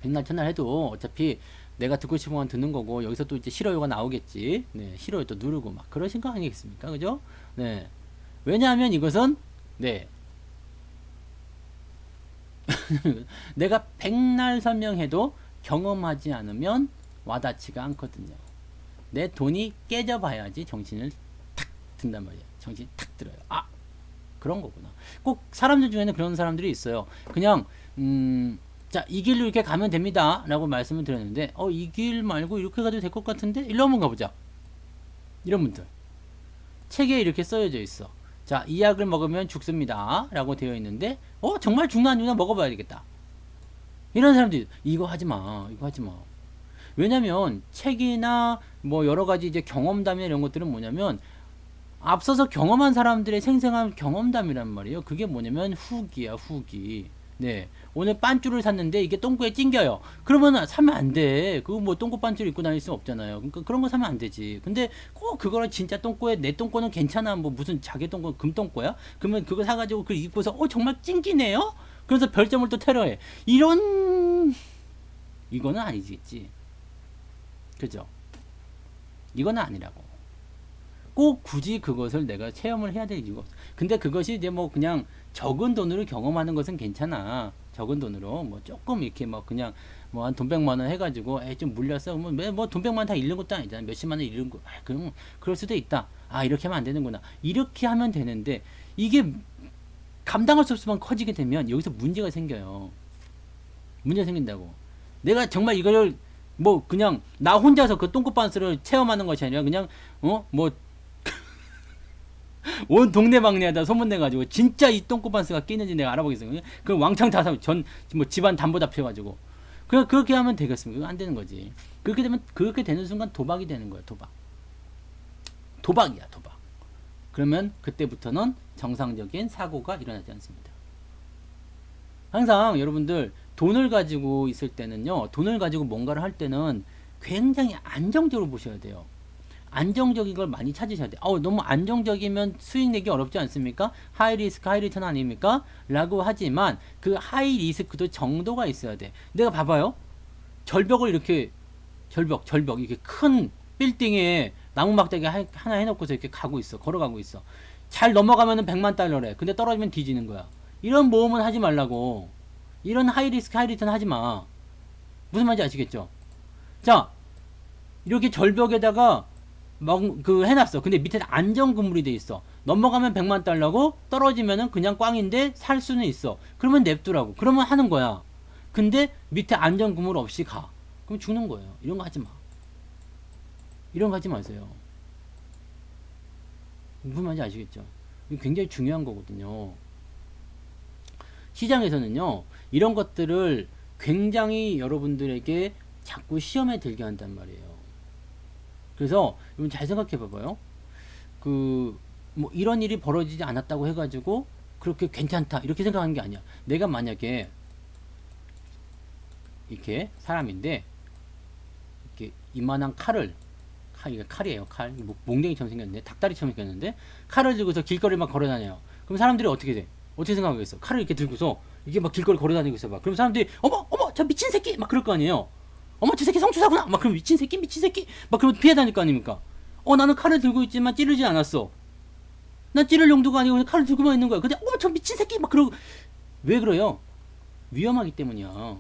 백날 천날 해도 어차피 내가 듣고 싶은 건 듣는 거고 여기서 또 이제 싫어요가 나오겠지. 네, 싫어요 또 누르고 막 그러신 거 아니겠습니까? 그죠? 네. 왜냐하면 이것은 네. 내가 백날 설명해도 경험하지 않으면 와닿지가 않거든요. 내 돈이 깨져봐야지 정신을 탁 든단 말이에요. 정신이 탁 들어요. 아 그런 거구나. 꼭 사람들 중에는 그런 사람들이 있어요. 그냥 자, 이 길로 이렇게 가면 됩니다. 라고 말씀을 드렸는데, 이 길 말고 이렇게 가도 될 것 같은데? 일로 한번 가보자. 이런 분들. 책에 이렇게 써져 있어. 자, 이 약을 먹으면 죽습니다. 라고 되어 있는데, 정말 죽나 안 죽나 먹어봐야 되겠다. 이런 사람들이, 이거 하지 마. 이거 하지 마. 왜냐면, 책이나 뭐 여러 가지 이제 경험담이나 이런 것들은 뭐냐면, 앞서서 경험한 사람들의 생생한 경험담이란 말이에요. 그게 뭐냐면, 후기야, 후기. 네. 오늘 반줄을 샀는데 이게 똥꼬에 찡겨요. 그러면 사면 안 돼. 그거 뭐 똥꼬 반줄 입고 다닐 수 없잖아요. 그러니까 그런 거 사면 안 되지. 근데 꼭 그거를 진짜 똥꼬에 내 똥꼬는 괜찮아. 뭐 무슨 자기 똥꼬 금똥꼬야? 그러면 그거 사가지고 그걸 입고서 정말 찡기네요? 그래서 별점을 또 테러해. 이거는 아니겠지. 그죠? 이거는 아니라고. 꼭 굳이 그것을 내가 체험을 해야 될 이유가 없어. 근데 그것이 이제 뭐 그냥 적은 돈으로 경험하는 것은 괜찮아. 적은 돈으로 뭐 조금 이렇게 뭐 그냥 뭐 한 돈 100만 원 해가지고 좀 물렸어. 뭐 돈 100만 원 다 잃는 것도 아니잖아. 몇십만 원 잃는 거. 그럼 그럴 수도 있다. 이렇게 하면 안 되는구나. 이렇게 하면 되는데 이게 감당할 수 없으면 커지게 되면 여기서 문제가 생겨요. 문제 생긴다고. 내가 정말 이걸 뭐 그냥 나 혼자서 그 똥꼬반스를 체험하는 것이 아니라 그냥 뭐 온 동네방네에다 소문내가지고 진짜 이 똥꼬반스가 끼는지 내가 알아보겠어요. 그 왕창 다 사, 뭐 집안 담보 다 펴가지고. 그렇게 하면 되겠습니까? 그거 안 되는 거지. 그렇게 되면, 그렇게 되는 순간 도박이 되는 거야, 도박. 도박이야, 도박. 그러면 그때부터는 정상적인 사고가 일어나지 않습니다. 항상 여러분들 돈을 가지고 있을 때는요, 돈을 가지고 뭔가를 할 때는 굉장히 안정적으로 보셔야 돼요. 안정적인 걸 많이 찾으셔야 돼요. 너무 안정적이면 수익 내기 어렵지 않습니까? 하이 리스크, 하이 리턴 아닙니까? 라고 하지만 그 하이 리스크도 정도가 있어야 돼. 내가 봐봐요. 절벽을 이렇게, 절벽, 이렇게 큰 빌딩에 나무 막대기 하나 해놓고서 이렇게 가고 있어. 걸어가고 있어. 잘 넘어가면은 100만 달러래. 근데 떨어지면 뒤지는 거야. 이런 모험은 하지 말라고. 이런 하이 리스크, 하이 리턴 하지 마. 무슨 말인지 아시겠죠? 자, 이렇게 절벽에다가 해놨어. 근데 밑에 안전 건물이 돼 있어. 넘어가면 100만 달러고 떨어지면은 그냥 꽝인데 살 수는 있어. 그러면 냅두라고. 그러면 하는 거야. 근데 밑에 안전 건물 없이 가. 그럼 죽는 거예요. 이런 거 하지 마. 이런 거 하지 마세요. 무슨 말인지 아시겠죠? 이거 굉장히 중요한 거거든요. 시장에서는요, 이런 것들을 굉장히 여러분들에게 자꾸 시험에 들게 한단 말이에요. 그래서 여러분 잘 생각해 봐봐요. 뭐 이런 일이 벌어지지 않았다고 해가지고 그렇게 괜찮다 이렇게 생각하는 게 아니야. 내가 만약에 이렇게 사람인데 이렇게 이만한 이게 칼이에요. 칼. 몽댕이처럼 생겼는데 닭다리처럼 생겼는데 칼을 들고서 길거리 막 걸어다녀요. 그럼 사람들이 어떻게 돼? 어떻게 생각하겠어? 칼을 이렇게 들고서 이게 막 길거리 걸어다니고 있어 봐. 그럼 사람들이 어머 저 미친 새끼 막 그럴 거 아니에요. 어머 저 새끼 성추사구나 막 그럼 미친 새끼 막 그러면 피해 다닐 거 아닙니까? 나는 칼을 들고 있지만 찌르지 않았어. 난 찌를 용도가 아니고 그냥 칼을 들고만 있는 거야. 근데 어머 저 미친 새끼 막 그러고. 왜 그래요? 위험하기 때문이야.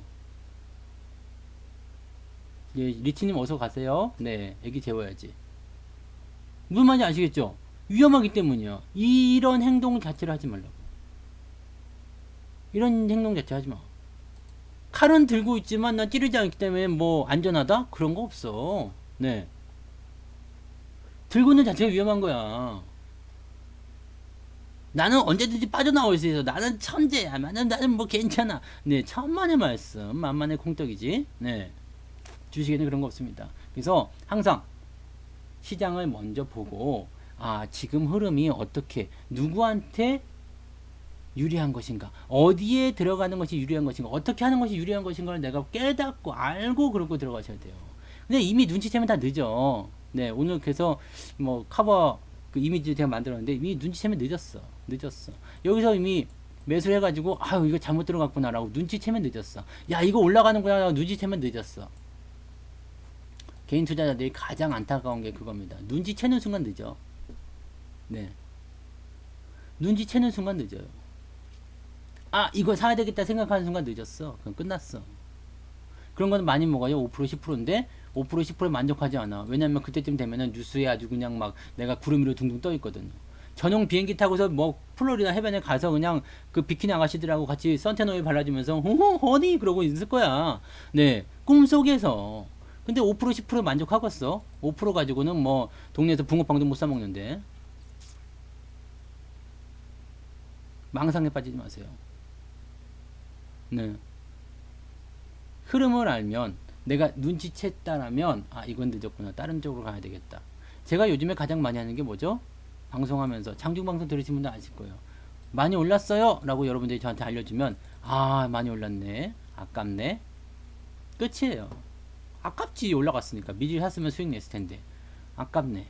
예, 리치님 어서 가세요. 네, 애기 재워야지. 무슨 말인지 아시겠죠? 위험하기 때문이야. 이런 행동 자체를 하지 말라고. 이런 행동 자체 하지 마. 칼은 들고 있지만 난 찌르지 않기 때문에 뭐 안전하다? 그런 거 없어. 네. 들고 있는 자체가 위험한 거야. 나는 언제든지 빠져나올 수 있어. 나는 천재야. 나는 뭐 괜찮아. 네, 천만의 말씀. 만만의 콩떡이지. 네. 주식에는 그런 거 없습니다. 그래서 항상 시장을 먼저 보고, 지금 흐름이 어떻게, 누구한테 유리한 것인가, 어디에 들어가는 것이 유리한 것인가, 어떻게 하는 것이 유리한 것인가를 내가 깨닫고 알고 그러고 들어가셔야 돼요. 근데 이미 눈치채면 다 늦어. 네, 오늘 그래서 뭐 커버 그 이미지 제가 만들었는데 이미 눈치채면 늦었어. 여기서 이미 매수를 해가지고 이거 잘못 들어갔구나 라고 눈치채면 늦었어. 야 이거 올라가는구나 라고 눈치채면 늦었어. 개인 투자자들이 가장 안타까운 게 그겁니다. 눈치채는 순간 늦어. 네. 눈치채는 순간 늦어요. 이거 사야 되겠다 생각하는 순간 늦었어. 그럼 끝났어. 그런 거는 많이 먹어요. 5% 10%인데 5% 10%에 만족하지 않아. 왜냐면 그때쯤 되면은 뉴스에 아주 그냥 막 내가 구름 위로 둥둥 떠 있거든요. 전용 비행기 타고서 뭐 플로리다 해변에 가서 그냥 그 비키니 아가씨들하고 같이 선탠 오일 발라주면서 허니 그러고 있을 거야. 네. 꿈속에서. 근데 5% 10% 만족하겠어. 5% 가지고는 뭐 동네에서 붕어빵도 못 사 먹는데. 망상에 빠지지 마세요. 네. 흐름을 알면 내가 눈치챘다라면 이건 늦었구나. 다른 쪽으로 가야 되겠다. 제가 요즘에 가장 많이 하는 게 뭐죠? 방송하면서 장중방송 들으신 분들 아실 거예요. 많이 올랐어요 라고 여러분들이 저한테 알려주면 많이 올랐네. 아깝네. 끝이에요. 아깝지. 올라갔으니까. 미리 샀으면 수익 냈을 텐데. 아깝네.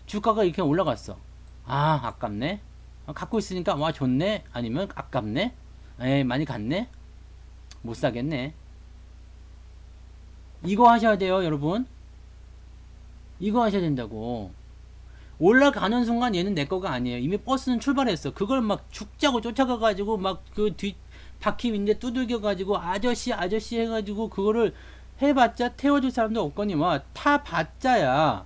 주가가 이렇게 올라갔어. 아깝네. 갖고 있으니까 좋네. 아니면 아깝네. 많이 갔네. 못 사겠네. 이거 하셔야 돼요, 여러분. 이거 하셔야 된다고. 올라가는 순간 얘는 내 거가 아니에요. 이미 버스는 출발했어. 그걸 막 죽자고 쫓아가가지고 막 그 뒤 바퀴 밑에 두들겨가지고 아저씨 해가지고 그거를 해봤자 태워줄 사람도 없거니와 타봤자야.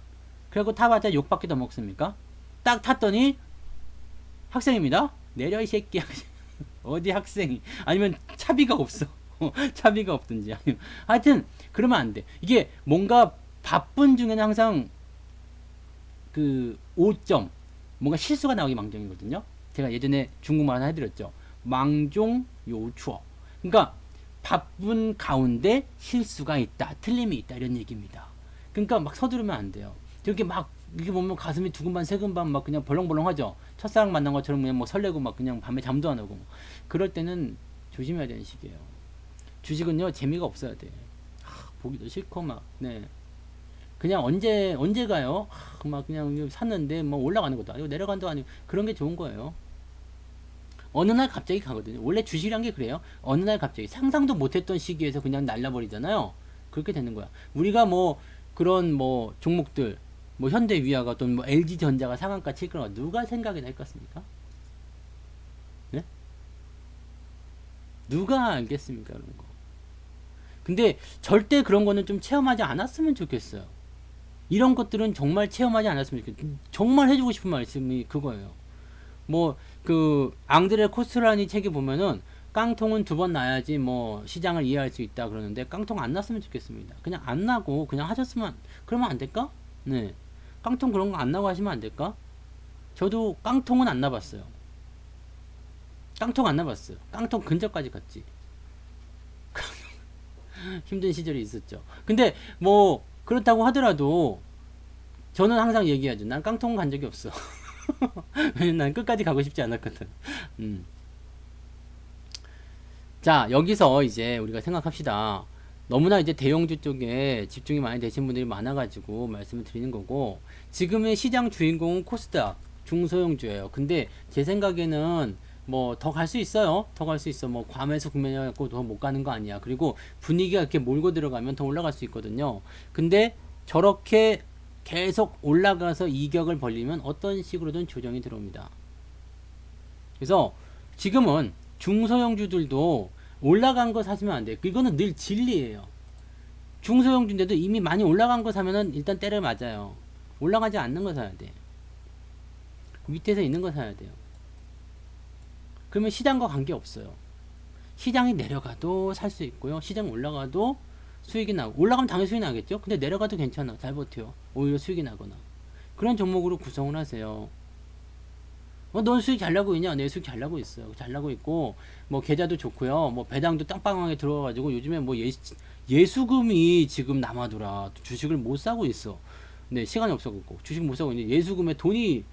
그리고 타봤자 욕밖에 더 먹습니까? 딱 탔더니 학생입니다. 내려 이 새끼야. 어디 학생이. 아니면 차비가 없어. 차비가 없든지. 하여튼 그러면 안 돼. 이게 뭔가 바쁜 중에는 항상 그 5점 뭔가 실수가 나오기 망정이거든요. 제가 예전에 중국말 하나 해드렸죠. 망종 요추어. 그러니까 바쁜 가운데 실수가 있다, 틀림이 있다 이런 얘기입니다. 그러니까 막 서두르면 안 돼요. 이렇게 막 이게 보면 가슴이 두근반 세근반 막 그냥 벌렁벌렁하죠. 첫사랑 만난 것처럼 그냥 뭐 설레고 막 그냥 밤에 잠도 안 오고. 그럴 때는 조심해야 되는 시기예요. 주식은요 재미가 없어야 돼. 보기도 싫고 막 네. 그냥 언제 가요? 막 그냥 샀는데 뭐 올라가는 것도 아니고 내려가는 것도 아니고 그런 게 좋은 거예요. 어느 날 갑자기 가거든요. 원래 주식이란 게 그래요. 어느 날 갑자기 상상도 못했던 시기에서 그냥 날라버리잖아요. 그렇게 되는 거야. 우리가 뭐 그런 뭐 종목들 뭐 현대위아가 또는 뭐 LG전자가 상한가 칠 거라고 누가 생각이나 했겠습니까? 네? 누가 알겠습니까 그런 거. 근데 절대 그런 거는 좀 체험하지 않았으면 좋겠어요. 이런 것들은 정말 체험하지 않았으면 좋겠어요. 정말 해주고 싶은 말씀이 그거예요. 뭐 그 앙드레 코스트라니 책에 보면은 깡통은 2번 나야지 뭐 시장을 이해할 수 있다 그러는데 깡통 안 났으면 좋겠습니다. 그냥 안 나고 그냥 하셨으면 그러면 안 될까? 네. 깡통 그런 거 안 나고 하시면 안 될까? 저도 깡통은 안 나봤어요. 깡통 안 나봤어요. 깡통 근처까지 갔지. 힘든 시절이 있었죠. 근데 뭐 그렇다고 하더라도 저는 항상 얘기하죠. 난 깡통 간 적이 없어. 왜냐면 난 끝까지 가고 싶지 않았거든. 음. 자, 여기서 이제 우리가 생각합시다. 너무나 이제 대형주 쪽에 집중이 많이 되신 분들이 많아가지고 말씀을 드리는 거고, 지금의 시장 주인공은 코스닥, 중소형주예요. 근데 제 생각에는 뭐 더 갈 수 있어요. 더 갈 수 있어. 뭐 과매수 국면이갖고 더 못 가는 거 아니야. 그리고 분위기가 이렇게 몰고 들어가면 더 올라갈 수 있거든요. 근데 저렇게 계속 올라가서 이격을 벌리면 어떤 식으로든 조정이 들어옵니다. 그래서 지금은 중소형주들도 올라간 거 사시면 안 돼요. 이거는 늘 진리예요. 중소형주인데도 이미 많이 올라간 거 사면은 일단 때려 맞아요. 올라가지 않는 거 사야 돼. 밑에서 있는 거 사야 돼요. 그러면 시장과 관계 없어요. 시장이 내려가도 살 수 있고요. 시장 올라가도 수익이 나고, 올라가면 당연히 수익이 나겠죠. 근데 내려가도 괜찮아. 잘 버텨요. 오히려 수익이 나거나. 그런 종목으로 구성을 하세요. 넌 수익 잘 나고 있냐? 네, 수익 잘 나고 있어요. 잘 나고 있고, 뭐, 계좌도 좋고요. 뭐, 배당도 땅빵하게 들어가가지고, 요즘에 뭐, 예수금이 지금 남아돌아. 주식을 못 사고 있어. 네, 시간이 없어갖고. 주식 못 사고 있는데, 예수금에 돈이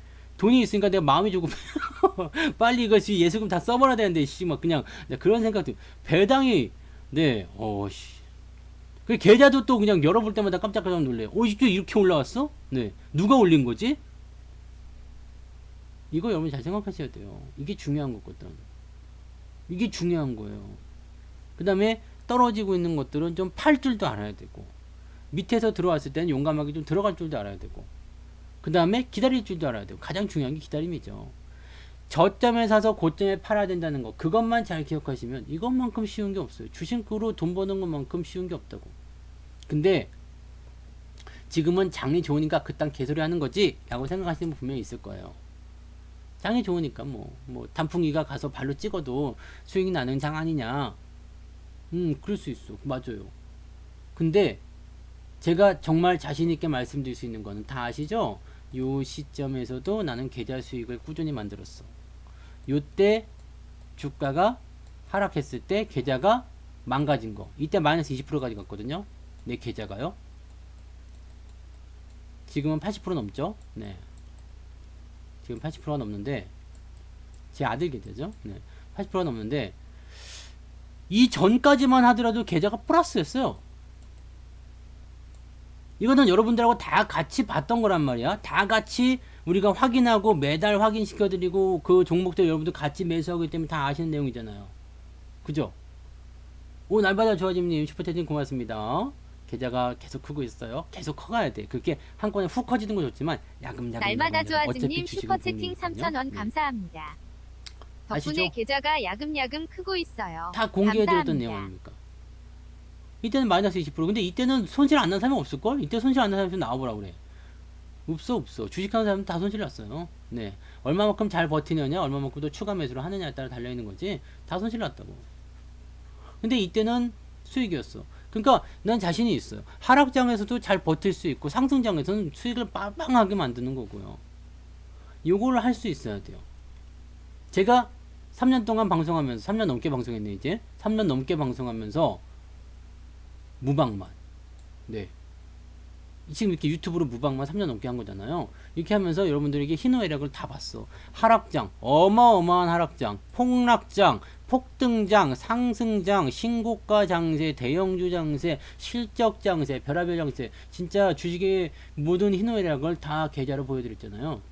있으니까 내가 마음이 조금, 빨리 이것이 예수금 다 써버려야 되는데, 막 그냥, 네, 그런 생각도, 배당이, 네, 그 계좌도 또 그냥 열어볼 때마다 깜짝깜짝 놀래요. 이렇게 올라왔어? 네. 누가 올린 거지? 이거 여러분 잘 생각하셔야 돼요. 이게 중요한 거거든. 이게 중요한 거예요. 그 다음에 떨어지고 있는 것들은 좀 팔 줄도 알아야 되고, 밑에서 들어왔을 때는 용감하게 좀 들어갈 줄도 알아야 되고, 그 다음에 기다릴 줄도 알아야 되고, 가장 중요한 게 기다림이죠. 저점에 사서 고점에 팔아야 된다는 거, 그것만 잘 기억하시면 이것만큼 쉬운 게 없어요. 주식으로 돈 버는 것만큼 쉬운 게 없다고. 근데 지금은 장이 좋으니까 그딴 개소리 하는 거지 라고 생각하시는 분 분명히 있을 거예요. 장이 좋으니까 뭐 단풍이가 가서 발로 찍어도 수익이 나는 장 아니냐. 그럴 수 있어. 맞아요. 근데 제가 정말 자신 있게 말씀드릴 수 있는 거는 다 아시죠? 요 시점에서도 나는 계좌 수익을 꾸준히 만들었어. 요때 주가가 하락했을 때 계좌가 망가진 거. 이때 마이너스 20%까지 갔거든요. 내 계좌가요. 지금은 80% 넘죠? 네. 지금 80%가 넘는데, 제 아들 계좌죠? 네. 80%가 넘는데, 이 전까지만 하더라도 계좌가 플러스였어요. 이거는 여러분들하고 다 같이 봤던 거란 말이야. 다 같이 우리가 확인하고 매달 확인시켜드리고 그 종목들 여러분들 같이 매수하기 때문에 다 아시는 내용이잖아요. 그죠? 오, 날마다 좋아짐님 슈퍼채팅 고맙습니다. 계좌가 계속 크고 있어요. 계속 커가야 돼. 그렇게 한꺼번에 훅 커지는 건 좋지만 야금야금 날마다 야금야금. 좋아짐님 어차피 주식은 슈퍼채팅 공유니까요. 3,000원 감사합니다. 덕분에 아시죠? 계좌가 야금야금 크고 있어요. 다 공개해드렸던 감사합니다. 내용 아닙니까? 이때는 마이너스 20%. 근데 이때는 손실 안 난 사람이 없을걸? 이때 손실 안 난 사람이 좀 나와보라 그래. 없어. 주식하는 사람은 다 손실 났어요. 네. 얼마만큼 잘 버티느냐, 얼마만큼 더 추가 매수를 하느냐에 따라 달려있는 거지. 다 손실 났다고. 근데 이때는 수익이었어. 그러니까 난 자신이 있어요. 하락장에서도 잘 버틸 수 있고 상승장에서는 수익을 빵빵하게 만드는 거고요. 요거를 할 수 있어야 돼요. 제가 3년 동안 방송하면서 3년 넘게 방송했네 이제 3년 넘게 방송하면서 무방만 네 지금 이렇게 유튜브로 무방만 3년 넘게 한 거잖아요. 이렇게 하면서 여러분들에게 희노애락을 다 봤어. 하락장, 어마어마한 하락장, 폭락장, 폭등장, 상승장, 신고가 장세, 대형주 장세, 실적 장세, 별하별 장세, 진짜 주식의 모든 희노애락을 다 계좌로 보여드렸잖아요.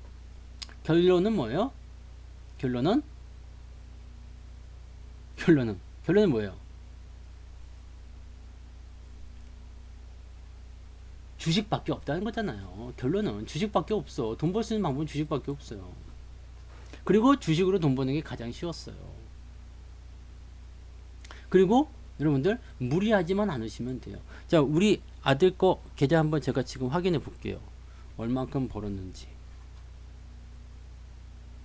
결론은 뭐예요? 결론은 뭐예요? 주식밖에 없다는 거잖아요. 결론은 주식밖에 없어. 돈 벌 수 있는 방법은 주식밖에 없어요. 그리고 주식으로 돈 버는 게 가장 쉬웠어요. 그리고 여러분들 무리하지만 않으시면 돼요. 자, 우리 아들 거 계좌 한번 제가 지금 확인해 볼게요. 얼만큼 벌었는지.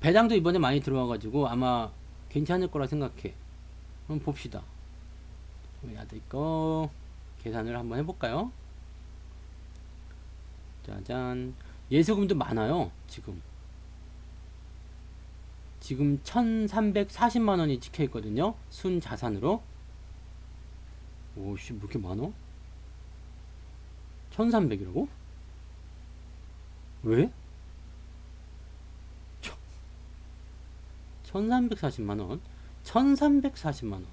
배당도 이번에 많이 들어와가지고 아마 괜찮을 거라 생각해. 한번 봅시다. 우리 아들 거 계산을 한번 해볼까요? 짜잔. 예수금도 많아요. 지금 1340만원이 찍혀 있거든요. 순 자산으로. 오씨, 왜 이렇게 많어? 1300이라고? 왜? 1340만원 1340만원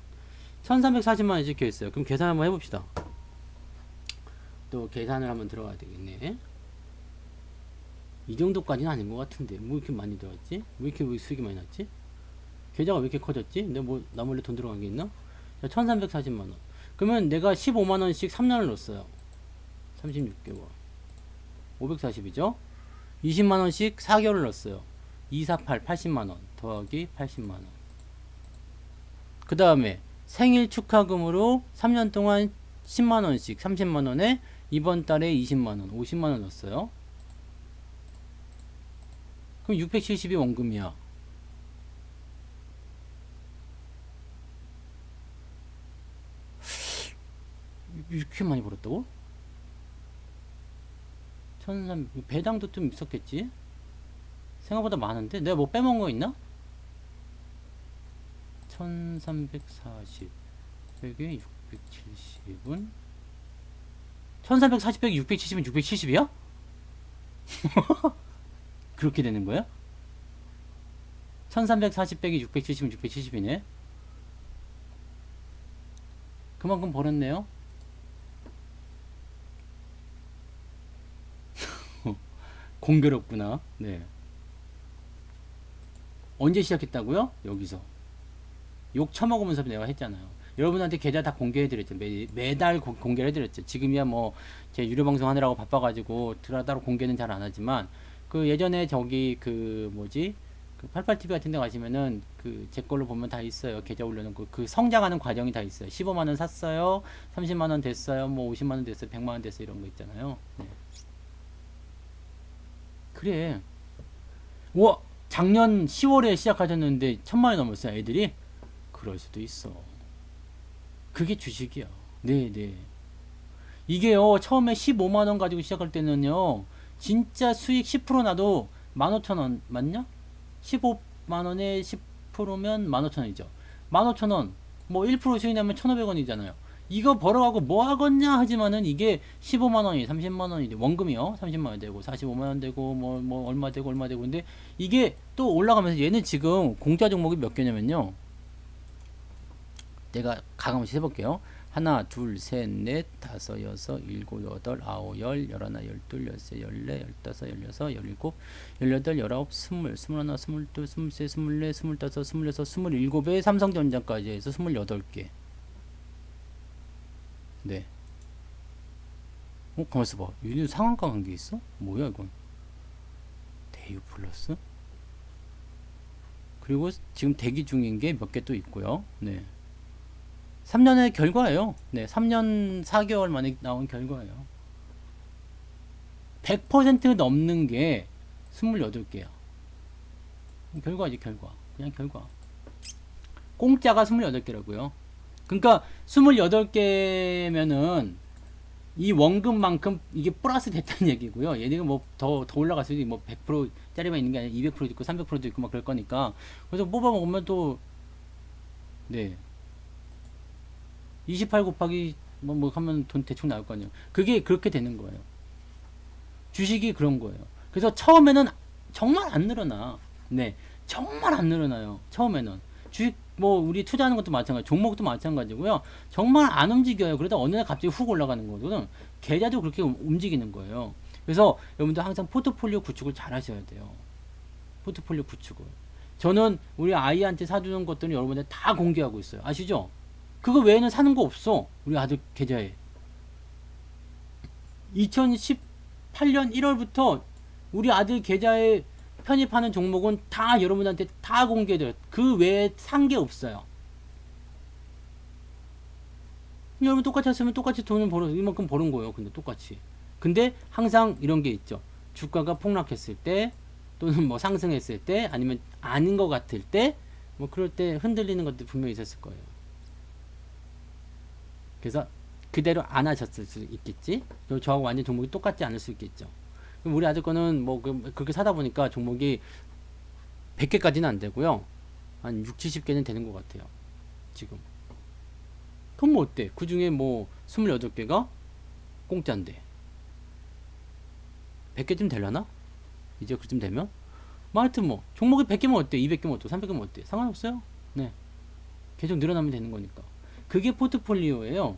1340만원이 찍혀 있어요. 그럼 계산 한번 해봅시다. 또 계산을 한번 들어가야 되겠네. 이 정도까지는 아닌 것 같은데 뭐 이렇게 많이 들어갔지? 왜 이렇게 수익이 많이 났지? 계좌가 왜 이렇게 커졌지? 내가 뭐 나 몰래 돈 들어간 게 있나? 1340만원. 그러면 내가 15만원씩 3년을 넣었어요. 36개월 540이죠? 20만원씩 4개월을 넣었어요. 248 80만원 더하기 80만원. 그 다음에 생일 축하금으로 3년 동안 10만원씩 30만원에 이번 달에 20만원 50만원 넣었어요. 그럼 670이 원금이야. 이렇게 많이 벌었다고? 1300. 배당도 좀 있었겠지? 생각보다 많은데? 내가 뭐 빼먹은 거 있나? 1340 빼기 670은 1340 빼기 670은 670이야? 그렇게 되는 거야? 1340 빼기 670은 670이네. 그만큼 벌었네요. 공교롭구나. 네. 언제 시작했다고요? 여기서 욕 처먹으면서 내가 했잖아요. 여러분한테 계좌 다 공개해드렸죠. 매달 공개를 해드렸죠. 지금이야 뭐 제 유료 방송 하느라고 바빠가지고 따로 공개는 잘 안 하지만 그 예전에 저기 그 뭐지 그 88TV 같은 데 가시면은 그 제 걸로 보면 다 있어요. 계좌 올려놓고 그 성장하는 과정이 다 있어요. 15만원 샀어요. 30만원 됐어요. 뭐 50만원 됐어요. 100만원 됐어요. 이런 거 있잖아요. 네. 그래. 와, 작년 10월에 시작하셨는데 1000만원 넘었어요. 애들이. 그럴 수도 있어. 그게 주식이야. 네네. 이게요, 처음에 15만원 가지고 시작할 때는요, 진짜 수익 10% 나도 15,000원, 맞냐? 15만원에 10%면 15,000원이죠. 15,000원, 뭐 1% 수익 나면 1,500원이잖아요. 이거 벌어가고 뭐 하겠냐 하지만은 이게 15만원이, 30만원이, 원금이요. 30만원 되고, 45만원 되고, 뭐, 얼마 되고, 얼마 되고. 근데 이게 또 올라가면서 얘는 지금 공짜 종목이 몇 개냐면요. 내가 가감없이 해볼게요. 하나, 둘, 셋, 넷, 다섯, 여섯, 일곱, 여덟, 아홉, 열, 열하나, 열둘, 열세, 열네, 열다섯, 열여섯, 열일곱, 열여덟, 열아홉, 스물, 스물하나, 스물둘, 스물셋, 스물넷, 스물다섯, 스물여섯, 스물일곱에 삼성전자까지 해서 28개. 네. 가만있어 봐. 얘는 상한가 관계 있어? 뭐야 이건? 대유 플러스? 그리고 지금 대기 중인 게 몇 개 또 있고요. 네. 3년의 결과예요. 네, 3년 4개월 만에 나온 결과예요. 100% 넘는 게 28개야. 결과지, 결과. 그냥 결과. 공짜가 28개라고요. 그러니까 28개면은 이 원금만큼 이게 플러스 됐다는 얘기고요. 얘네가 뭐 더 올라갈 수도 있고 뭐 100%짜리만 있는 게 아니라 200%도 있고 300%도 있고 막 그럴 거니까. 그래서 뽑아 먹으면 또 네. 28 곱하기 뭐 하면 돈 대충 나올 거 아니에요. 그게 그렇게 되는 거예요. 주식이 그런 거예요. 그래서 처음에는 정말 안 늘어나. 네. 정말 안 늘어나요. 처음에는. 주식 뭐 우리 투자하는 것도 마찬가지, 종목도 마찬가지고요. 정말 안 움직여요. 그러다 어느 날 갑자기 훅 올라가는 거거든. 계좌도 그렇게 움직이는 거예요. 그래서 여러분들 항상 포트폴리오 구축을 잘 하셔야 돼요. 포트폴리오 구축을. 저는 우리 아이한테 사주는 것들은 여러분들 다 공개하고 있어요. 아시죠? 그거 외에는 사는 거 없어. 우리 아들 계좌에. 2018년 1월부터 우리 아들 계좌에 편입하는 종목은 다 여러분한테 다 공개돼요. 그 외에 산 게 없어요. 여러분 똑같이 했으면 똑같이 돈을 벌어 이만큼 버는 거예요. 근데 똑같이. 근데 항상 이런 게 있죠. 주가가 폭락했을 때 또는 뭐 상승했을 때 아니면 아닌 것 같을 때 뭐 그럴 때 흔들리는 것도 분명히 있었을 거예요. 그래서 그대로 안 하셨을 수 있겠지. 저하고 완전 종목이 똑같지 않을 수 있겠죠. 그럼 우리 아들 거는 뭐 그렇게 사다 보니까 종목이 100개까지는 안 되고요. 한 6, 70개는 되는 것 같아요. 지금. 그럼 뭐 어때? 그 중에 뭐 28개가 공짜인데. 100개쯤 되려나? 이제 그쯤 되면? 뭐 하여튼 뭐 종목이 100개면 어때? 200개면 어때? 300개면 어때? 상관없어요. 네. 계속 늘어나면 되는 거니까. 그게 포트폴리오예요.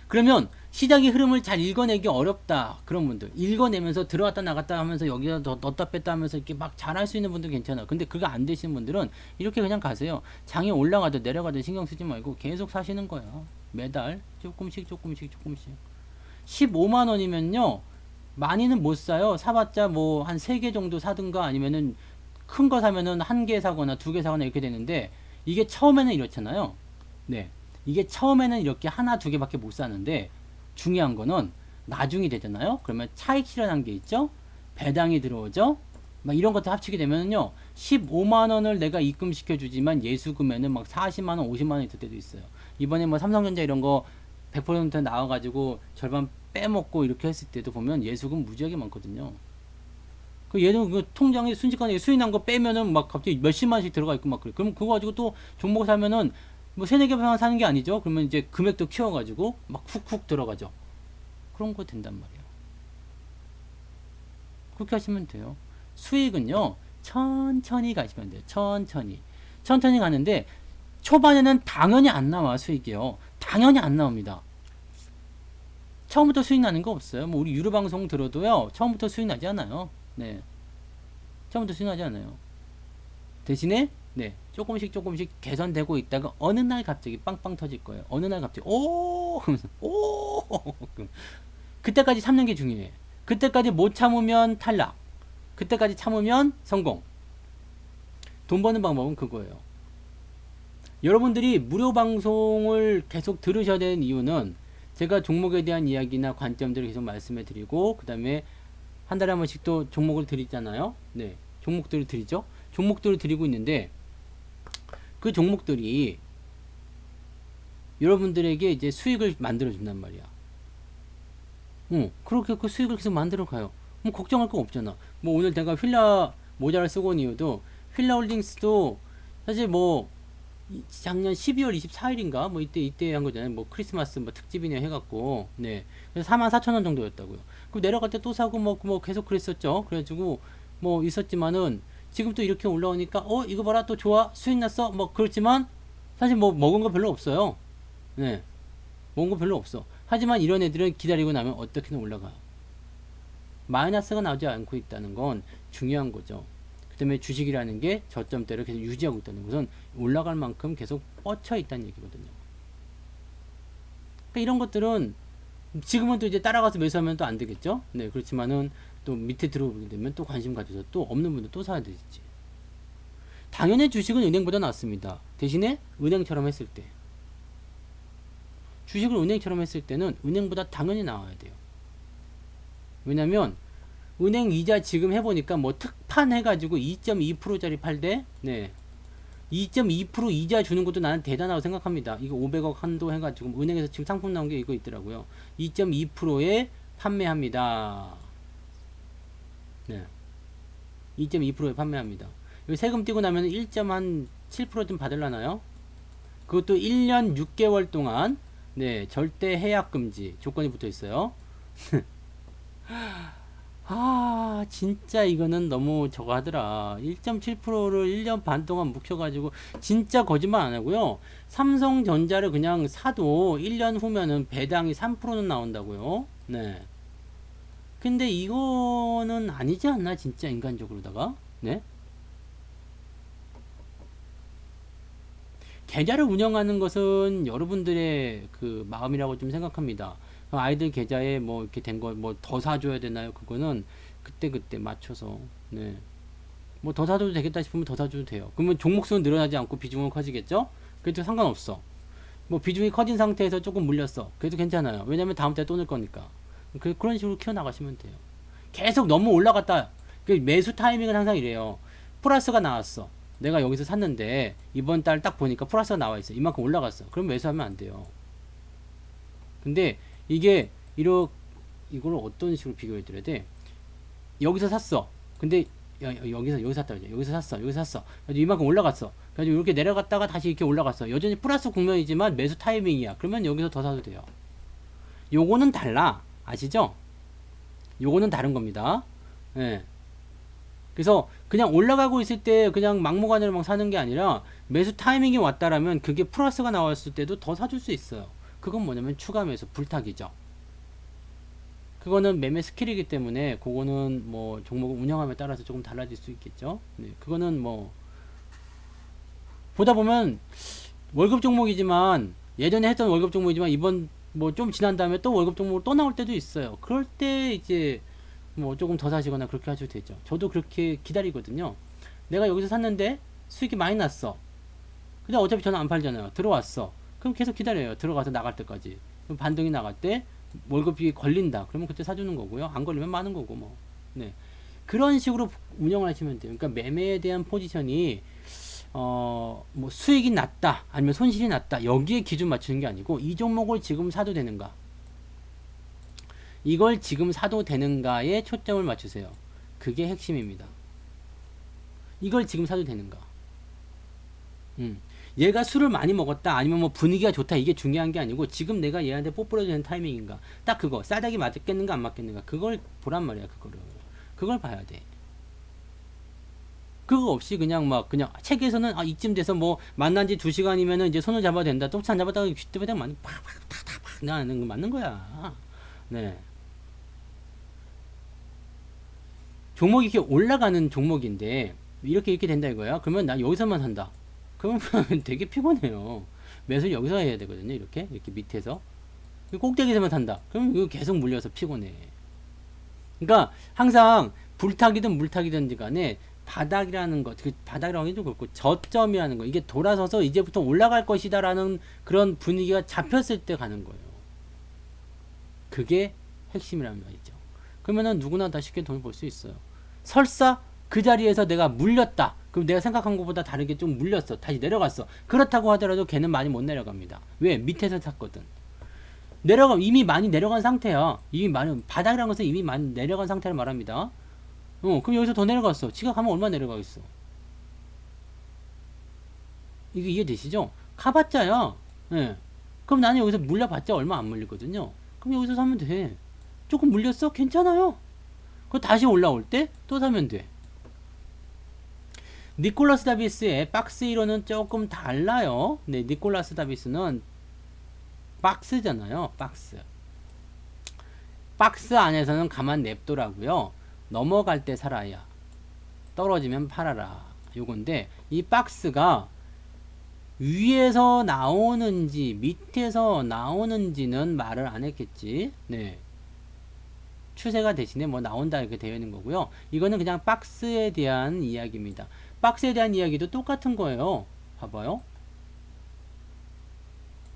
그러면 시장의 흐름을 잘 읽어내기 어렵다. 그런 분들. 읽어내면서 들어갔다 나갔다 하면서 여기다 넣었다 뺐다 하면서 이렇게 막 잘할 수 있는 분들 괜찮아. 근데 그거 안 되시는 분들은 이렇게 그냥 가세요. 장이 올라가든 내려가든 신경 쓰지 말고 계속 사시는 거야. 매달 조금씩 조금씩 조금씩. 15만 원이면요. 많이는 못 사요. 사봤자 뭐 한 3개 정도 사든가 아니면은 큰 거 사면은 1개 사거나 2개 사거나 이렇게 되는데 이게 처음에는 이렇잖아요. 네. 이게 처음에는 이렇게 하나, 2개밖에 못 사는데 중요한 거는 나중이 되잖아요. 그러면 차익 실현한 게 있죠. 배당이 들어오죠. 막 이런 것도 합치게 되면요. 15만 원을 내가 입금시켜 주지만 예수금에는 막 40만 원, 50만 원 있을 때도 있어요. 이번에 뭐 삼성전자 이런 거 100% 나와 가지고 절반 빼먹고 이렇게 했을 때도 보면 예수금 무지하게 많거든요. 그 얘는 그 통장에 순식간에 수익 난 거 빼면은 막 갑자기 몇십만씩 들어가 있고 막 그래. 그럼 그거 가지고 또 종목 사면은 뭐 3-4개만 사는 게 아니죠. 그러면 이제 금액도 키워가지고 막 훅훅 들어가죠. 그런 거 된단 말이에요. 그렇게 하시면 돼요. 수익은요, 천천히 가시면 돼요. 천천히. 천천히 가는데, 초반에는 당연히 안 나와, 수익이요. 당연히 안 나옵니다. 처음부터 수익 나는 거 없어요. 뭐, 우리 유료방송 들어도요, 처음부터 수익 나지 않아요. 네. 처음부터 수익 나지 않아요. 대신에, 네. 조금씩 조금씩 개선되고 있다가 어느 날 갑자기 빵빵 터질 거예요. 어느 날 갑자기, 오! 하면서, 오! 그때까지 참는 게 중요해. 그때까지 못 참으면 탈락. 그때까지 참으면 성공. 돈 버는 방법은 그거예요. 여러분들이 무료 방송을 계속 들으셔야 되는 이유는 제가 종목에 대한 이야기나 관점들을 계속 말씀해 드리고 그 다음에 한 달에 한 번씩 또 종목을 드리잖아요. 네, 종목들을 드리죠. 종목들을 드리고 있는데 그 종목들이 여러분들에게 이제 수익을 만들어 준단 말이야. 그렇게 그 수익을 계속 만들어 가요. 뭐 걱정할 거 없잖아. 뭐 오늘 내가 휠라 모자를 쓰고 온 이유도 휠라 홀딩스도 사실 뭐 작년 12월 24일인가 뭐 이때 한 거잖아요. 뭐 크리스마스 뭐 특집이냐 해갖고 네 그래서 44,000원 정도였다고요. 그럼 내려갈 때 또 사고 뭐 계속 그랬었죠. 그래가지고 뭐 있었지만은 지금 또 이렇게 올라오니까 이거 봐라 또 좋아 수익 났어 뭐 그렇지만 사실 뭐 먹은 거 별로 없어요. 네 먹은 거 별로 없어. 하지만 이런 애들은 기다리고 나면 어떻게든 올라가요. 마이너스가 나오지 않고 있다는 건 중요한 거죠. 그 다음에 주식이라는 게 저점대로 계속 유지하고 있다는 것은 올라갈 만큼 계속 뻗쳐 있다는 얘기거든요. 그러니까 이런 것들은 지금은 또 이제 따라가서 매수하면 또 안 되겠죠. 네, 그렇지만은 또 밑에 들어오게 되면 또 관심 가져서 또 없는 분들 또 사야 되지. 당연히 주식은 은행보다 낫습니다. 대신에 은행처럼 했을 때. 주식을 은행처럼 했을 때는 은행보다 당연히 나와야 돼요. 왜냐면 은행 이자 지금 해보니까 뭐 특판 해가지고 2.2%짜리 팔대 네 2.2% 이자 주는 것도 나는 대단하다고 생각합니다. 이거 500억 한도 해가지고 은행에서 지금 상품 나온 게 이거 있더라고요. 2.2%에 판매합니다. 네. 2.2%에 판매합니다. 여기 세금 떼고 나면 1.7%좀 받을라나요? 그것도 1년 6개월 동안 네, 절대 해약 금지 조건이 붙어 있어요. 아, 진짜 이거는 너무 저거 하더라. 1.7%를 1년 반 동안 묵혀가지고, 진짜 거짓말 안 하고요. 삼성전자를 그냥 사도 1년 후면은 배당이 3%는 나온다고요. 네. 근데 이거는 아니지 않나, 진짜 인간적으로다가? 네? 계좌를 운영하는 것은 여러분들의 그 마음이라고 좀 생각합니다. 아이들 계좌에 뭐 이렇게 된 거 뭐 더 사줘야 되나요? 그거는 그때 맞춰서 네. 뭐 더 사줘도 되겠다 싶으면 더 사줘도 돼요. 그러면 종목수는 늘어나지 않고 비중은 커지겠죠? 그래도 상관없어. 뭐 비중이 커진 상태에서 조금 물렸어. 그래도 괜찮아요. 왜냐면 다음 달에 또 늘 거니까. 그런 식으로 키워나가시면 돼요. 계속 너무 올라갔다. 그 매수 타이밍은 항상 이래요. 플러스가 나왔어. 내가 여기서 샀는데 이번 달 딱 보니까 플러스가 나와 있어. 이만큼 올라갔어. 그럼 매수하면 안 돼요. 근데 이게 이걸 어떤 식으로 비교해 드려야 돼? 여기서 샀어. 근데 여기서 샀다 그러죠. 여기서 샀어. 그래서 이만큼 올라갔어. 그래서 이렇게 내려갔다가 다시 이렇게 올라갔어. 여전히 플러스 국면이지만 매수 타이밍이야. 그러면 여기서 더 사도 돼요. 요거는 달라. 아시죠? 요거는 다른 겁니다. 예. 그래서 그냥 올라가고 있을 때 그냥 막무가내로 막 사는 게 아니라 매수 타이밍이 왔다라면 그게 플러스가 나왔을 때도 더 사줄 수 있어요. 그건 뭐냐면 추가 매수 불타기죠. 그거는 매매 스킬이기 때문에 그거는 뭐 종목 운영함에 따라서 조금 달라질 수 있겠죠. 네, 그거는 뭐 보다 보면 월급 종목이지만 예전에 했던 월급 종목이지만 이번 뭐 좀 지난 다음에 또 월급 종목으로 또 나올 때도 있어요. 그럴 때 이제 뭐 조금 더 사시거나 그렇게 하셔도 되죠. 저도 그렇게 기다리거든요. 내가 여기서 샀는데 수익이 많이 났어. 근데 어차피 저는 안 팔잖아요. 들어왔어. 그럼 계속 기다려요. 들어가서 나갈 때까지. 그럼 반등이 나갈 때 월급이 걸린다. 그러면 그때 사주는 거고요. 안 걸리면 마는 거고 뭐. 네. 그런 식으로 운영을 하시면 돼요. 그러니까 매매에 대한 포지션이 뭐 수익이 났다 아니면 손실이 났다 여기에 기준 맞추는 게 아니고 이 종목을 지금 사도 되는가 이걸 지금 사도 되는가에 초점을 맞추세요. 그게 핵심입니다. 이걸 지금 사도 되는가. 얘가 술을 많이 먹었다 아니면 뭐 분위기가 좋다 이게 중요한 게 아니고 지금 내가 얘한테 뽀뽀해도 되는 타이밍인가 딱 그거 싸닥이 맞겠는가 안 맞겠는가 그걸 보란 말이야. 그걸 봐야 돼. 그거 없이 그냥 책에서는 이쯤 돼서 뭐 만난 지 2시간이면은 이제 손을 잡아야 된다. 또 안 잡았다가 귓대바닥 맞는 팍팍팍팍 나는 거 맞는 거야. 네. 종목이 이렇게 올라가는 종목인데 이렇게 된다 이거야. 그러면 나 여기서만 산다. 그러면 되게 피곤해요. 매수를 여기서 해야 되거든요. 이렇게 밑에서 꼭대기에서만 산다. 그럼 이거 계속 물려서 피곤해. 그러니까 항상 불타기든 물타기든 간에 바닥이라는 것, 그 바닥이라는 게 좀 그렇고 저점이라는 거, 이게 돌아서서 이제부터 올라갈 것이다라는 그런 분위기가 잡혔을 때 가는 거예요. 그게 핵심이란 말이죠. 그러면은 누구나 다 쉽게 돈을 벌 수 있어요. 설사 그 자리에서 내가 물렸다. 그럼 내가 생각한 것보다 다르게 좀 물렸어. 다시 내려갔어. 그렇다고 하더라도 걔는 많이 못 내려갑니다. 왜? 밑에서 샀거든. 이미 많이 내려간 상태야. 바닥이라는 것은 이미 많이 내려간 상태를 말합니다. 그럼 여기서 더 내려갔어. 지각하면 얼마 내려가겠어? 이게 이해되시죠? 가봤자야. 예. 그럼 나는 여기서 물려봤자 얼마 안 물리거든요. 그럼 여기서 사면 돼. 조금 물렸어? 괜찮아요. 그거 다시 올라올 때 또 사면 돼. 니콜라스 다비스의 박스 이론은 조금 달라요. 네, 니콜라스 다비스는 박스잖아요. 박스 안에서는 가만 냅두라고요. 넘어갈 때 살아야 떨어지면 팔아라 요건데 이 박스가 위에서 나오는지 밑에서 나오는지는 말을 안 했겠지. 네. 추세가 대신에 뭐 나온다 이렇게 되어 있는 거고요. 이거는 그냥 박스에 대한 이야기입니다. 박스에 대한 이야기도 똑같은 거예요. 봐봐요.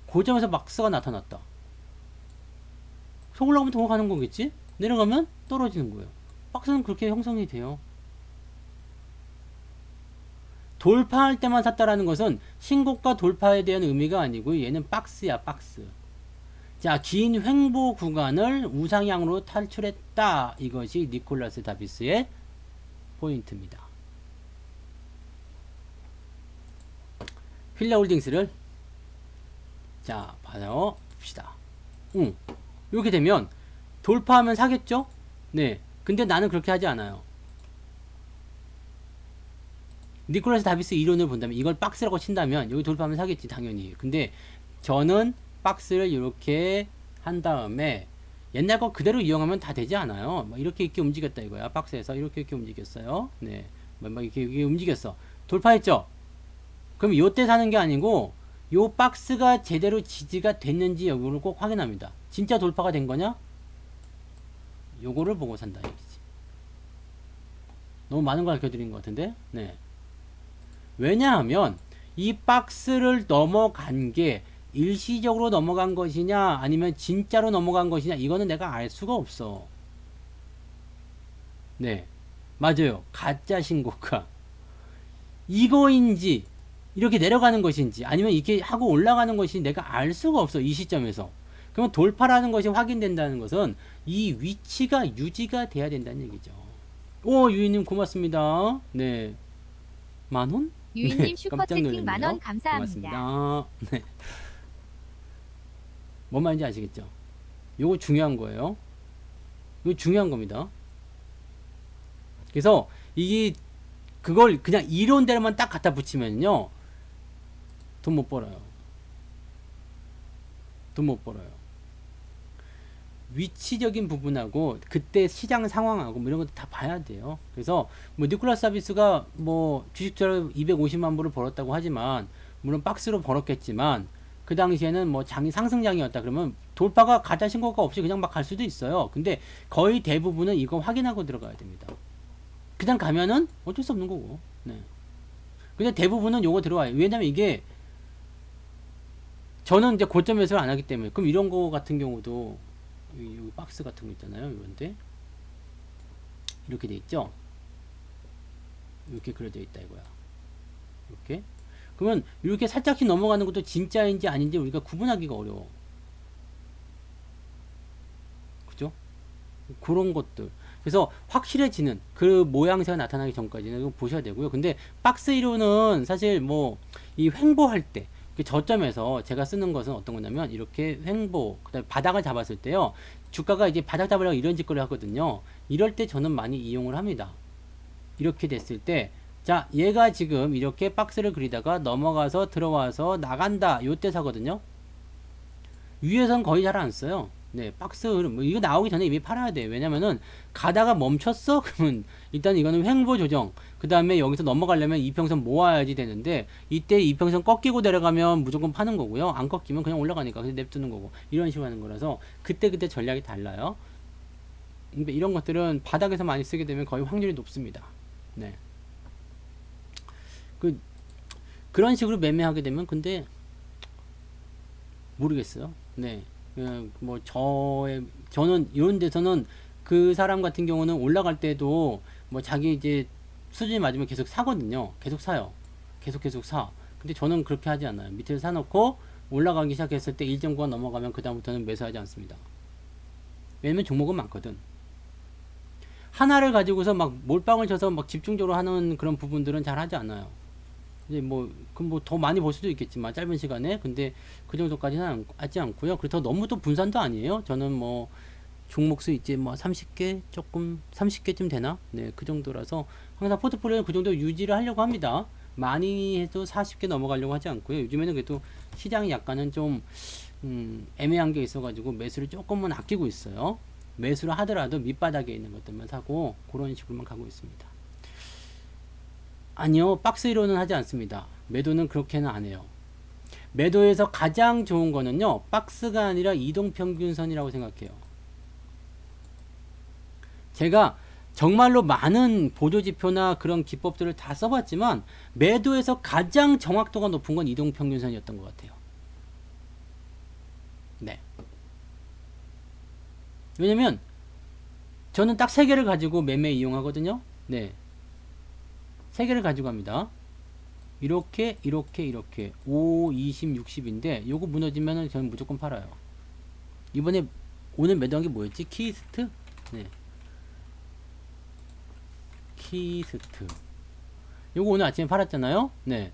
고점에서 박스가 나타났다. 올라가면 더 가는 거겠지? 내려가면 떨어지는 거예요. 박스는 그렇게 형성이 돼요. 돌파할 때만 샀다라는 것은 신고가 돌파에 대한 의미가 아니고 얘는 박스야, 박스. 자, 긴 횡보 구간을 우상향으로 탈출했다. 이것이 니콜라스 다비스의 포인트입니다. 휠라홀딩스를 자, 봐요. 봅시다. 이렇게 되면 돌파하면 사겠죠? 네. 근데 나는 그렇게 하지 않아요. 니콜라스 다비스 이론을 본다면 이걸 박스라고 친다면 여기 돌파하면 사겠지 당연히. 근데 저는 박스를 이렇게 한 다음에 옛날 거 그대로 이용하면 다 되지 않아요. 막 이렇게 움직였다 이거야. 박스에서 이렇게 움직였어요. 네. 막 이렇게 움직였어. 돌파했죠? 그럼 요때 사는 게 아니고 요 박스가 제대로 지지가 됐는지 여기를 꼭 확인합니다. 진짜 돌파가 된 거냐? 요거를 보고 산다 얘기지. 너무 많은 걸 알려드린 것 같은데? 네. 왜냐하면 이 박스를 넘어간 게 일시적으로 넘어간 것이냐 아니면 진짜로 넘어간 것이냐 이거는 내가 알 수가 없어. 네. 맞아요. 가짜 신고가. 이거인지 이렇게 내려가는 것인지 아니면 이렇게 하고 올라가는 것이 내가 알 수가 없어. 이 시점에서. 그러면 돌파라는 것이 확인된다는 것은 이 위치가 유지가 돼야 된다는 얘기죠. 오, 유이님 고맙습니다. 네. 만원? 유인님 네, 슈퍼채팅 만원 감사합니다. 고맙습니다. 네. 뭔 말인지 아시겠죠? 요거 중요한 거예요. 이거 중요한 겁니다. 그래서 이게 그걸 그냥 이론대로만 딱 갖다 붙이면요 돈 못 벌어요. 돈 못 벌어요. 위치적인 부분하고 그때 시장 상황하고 뭐 이런 것도 다 봐야 돼요. 그래서 뭐 니콜라스 다비스가 뭐 주식처럼 250만 불을 벌었다고 하지만 물론 박스로 벌었겠지만 그 당시에는 뭐 장이 상승장이었다 그러면 돌파가 가짜 신고가 없이 그냥 막 갈 수도 있어요. 근데 거의 대부분은 이거 확인하고 들어가야 됩니다. 그냥 가면은 어쩔 수 없는 거고. 네. 근데 대부분은 요거 들어와요. 왜냐면 이게 저는 이제 고점 매수를 안 하기 때문에 그럼 이런 거 같은 경우도 여기 박스 같은 거 있잖아요. 이런데 이렇게 돼 있죠. 이렇게 그려져 있다 이거야. 이렇게 그러면 이렇게 살짝씩 넘어가는 것도 진짜인지 아닌지 우리가 구분하기가 어려워. 그죠? 그런 것들. 그래서 확실해지는 그 모양새가 나타나기 전까지는 이거 보셔야 되고요. 근데 박스 이론은 사실 뭐 이 횡보할 때 저점에서 제가 쓰는 것은 어떤 거냐면 이렇게 횡보 그다음에 바닥을 잡았을 때요. 주가가 이제 바닥 잡으려고 이런 짓거리를 하거든요. 이럴 때 저는 많이 이용을 합니다. 이렇게 됐을 때 자, 얘가 지금 이렇게 박스를 그리다가 넘어가서 들어와서 나간다. 요때 사거든요. 위에선 거의 잘 안 써요. 네, 박스 뭐 이거 나오기 전에 이미 팔아야 돼. 왜냐면은 가다가 멈췄어? 그러면 일단 이거는 횡보 조정. 그 다음에 여기서 넘어가려면 이평선 모아야지 되는데 이때 이평선 꺾이고 내려가면 무조건 파는 거고요. 안 꺾이면 그냥 올라가니까 그냥 냅두는 거고 이런 식으로 하는 거라서 그때 전략이 달라요. 근데 이런 것들은 바닥에서 많이 쓰게 되면 거의 확률이 높습니다. 네. 그런 식으로 매매하게 되면 근데 모르겠어요. 네. 뭐 저는 이런 데서는 그 사람 같은 경우는 올라갈 때도 뭐 자기 이제 수준이 맞으면 계속 사거든요. 계속 사요. 계속 사. 근데 저는 그렇게 하지 않아요. 밑에서 사놓고 올라가기 시작했을 때 일정 구간 넘어가면 그 다음부터는 매수하지 않습니다. 왜냐면 종목은 많거든. 하나를 가지고서 막 몰빵을 쳐서 막 집중적으로 하는 그런 부분들은 잘 하지 않아요. 이제 뭐, 그럼 뭐 더 많이 볼 수도 있겠지만, 짧은 시간에. 근데 그 정도까지는 하지 않고요. 그렇다고 너무 또 분산도 아니에요. 저는 뭐, 종목수 이제 뭐 30개, 조금, 30개쯤 되나? 네, 그 정도라서 항상 포트폴리오는 그 정도 유지를 하려고 합니다. 많이 해도 40개 넘어가려고 하지 않고요. 요즘에는 그래도 시장이 약간은 좀, 애매한 게 있어가지고 매수를 조금은 아끼고 있어요. 매수를 하더라도 밑바닥에 있는 것들만 사고, 그런 식으로만 가고 있습니다. 아니요, 박스 이론은 하지 않습니다. 매도는 그렇게는 안 해요. 매도에서 가장 좋은 거는요, 박스가 아니라 이동평균선이라고 생각해요. 제가 정말로 많은 보조지표나 그런 기법들을 다 써봤지만, 매도에서 가장 정확도가 높은 건 이동평균선이었던 것 같아요. 네. 왜냐면, 저는 딱 3개를 가지고 매매 이용하거든요. 네. 3개를 가지고 갑니다. 이렇게 5, 20, 60인데 요거 무너지면은 저는 무조건 팔아요. 이번에 오늘 매도한 게 뭐였지? 키스트? 네. 키스트. 요거 오늘 아침에 팔았잖아요. 네.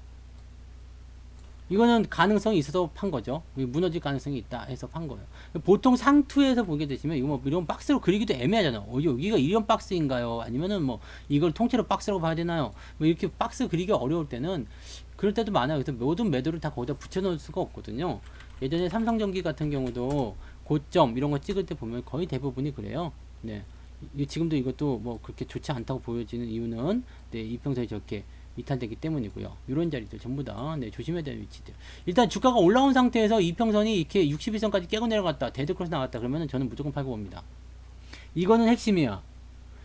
이거는 가능성이 있어서 판 거죠. 무너질 가능성이 있다 해서 판 거예요. 보통 상투에서 보게 되시면 이거 뭐 이런 박스로 그리기도 애매하잖아. 여기가 이런 박스인가요? 아니면은 뭐 이걸 통째로 박스라고 봐야 되나요? 뭐 이렇게 박스 그리기 어려울 때는 그럴 때도 많아요. 그래서 모든 매도를 다 거기다 붙여놓을 수가 없거든요. 예전에 삼성전기 같은 경우도 고점 이런 거 찍을 때 보면 거의 대부분이 그래요. 네. 지금도 이것도 뭐 그렇게 좋지 않다고 보여지는 이유는 네, 이평선이 저렇게 이탈되기 때문이고요. 이런 자리들 전부 다 네, 조심해야 되는 위치들. 일단 주가가 올라온 상태에서 이평선이 이렇게 61선까지 깨고 내려갔다. 데드크로스 나왔다. 그러면 저는 무조건 팔고 봅니다. 이거는 핵심이야.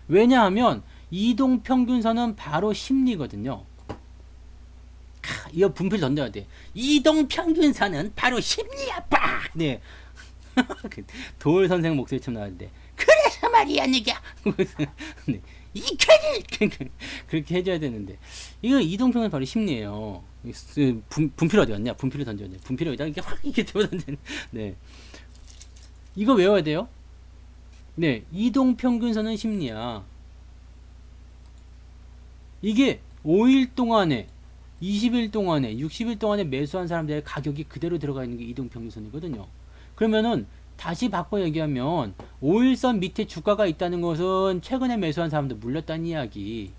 왜냐하면 이동평균선은 바로 심리거든요. 이거 분필 던져야 돼. 이동평균선은 바로 심리야. 빠! 네. 도울 선생 목소리처럼 나왔는데 그래서 말이야 내가 네. 이 캐딜 그렇게 해줘야 되는데 이거 이동평은 바로 심리예요. 분필 어디 갔냐? 분필을 던져야 돼. 분필을 여기다 이렇게 확 이렇게 던져. 네. 이거 외워야 돼요. 네. 이동평균선은 심리야. 이게 5일 동안에 20일 동안에 60일 동안에 매수한 사람들의 가격이 그대로 들어가 있는 게 이동평균선이거든요. 그러면은 다시 바꿔 얘기하면 5일선 밑에 주가가 있다는 것은 최근에 매수한 사람들 물렸다는 이야기,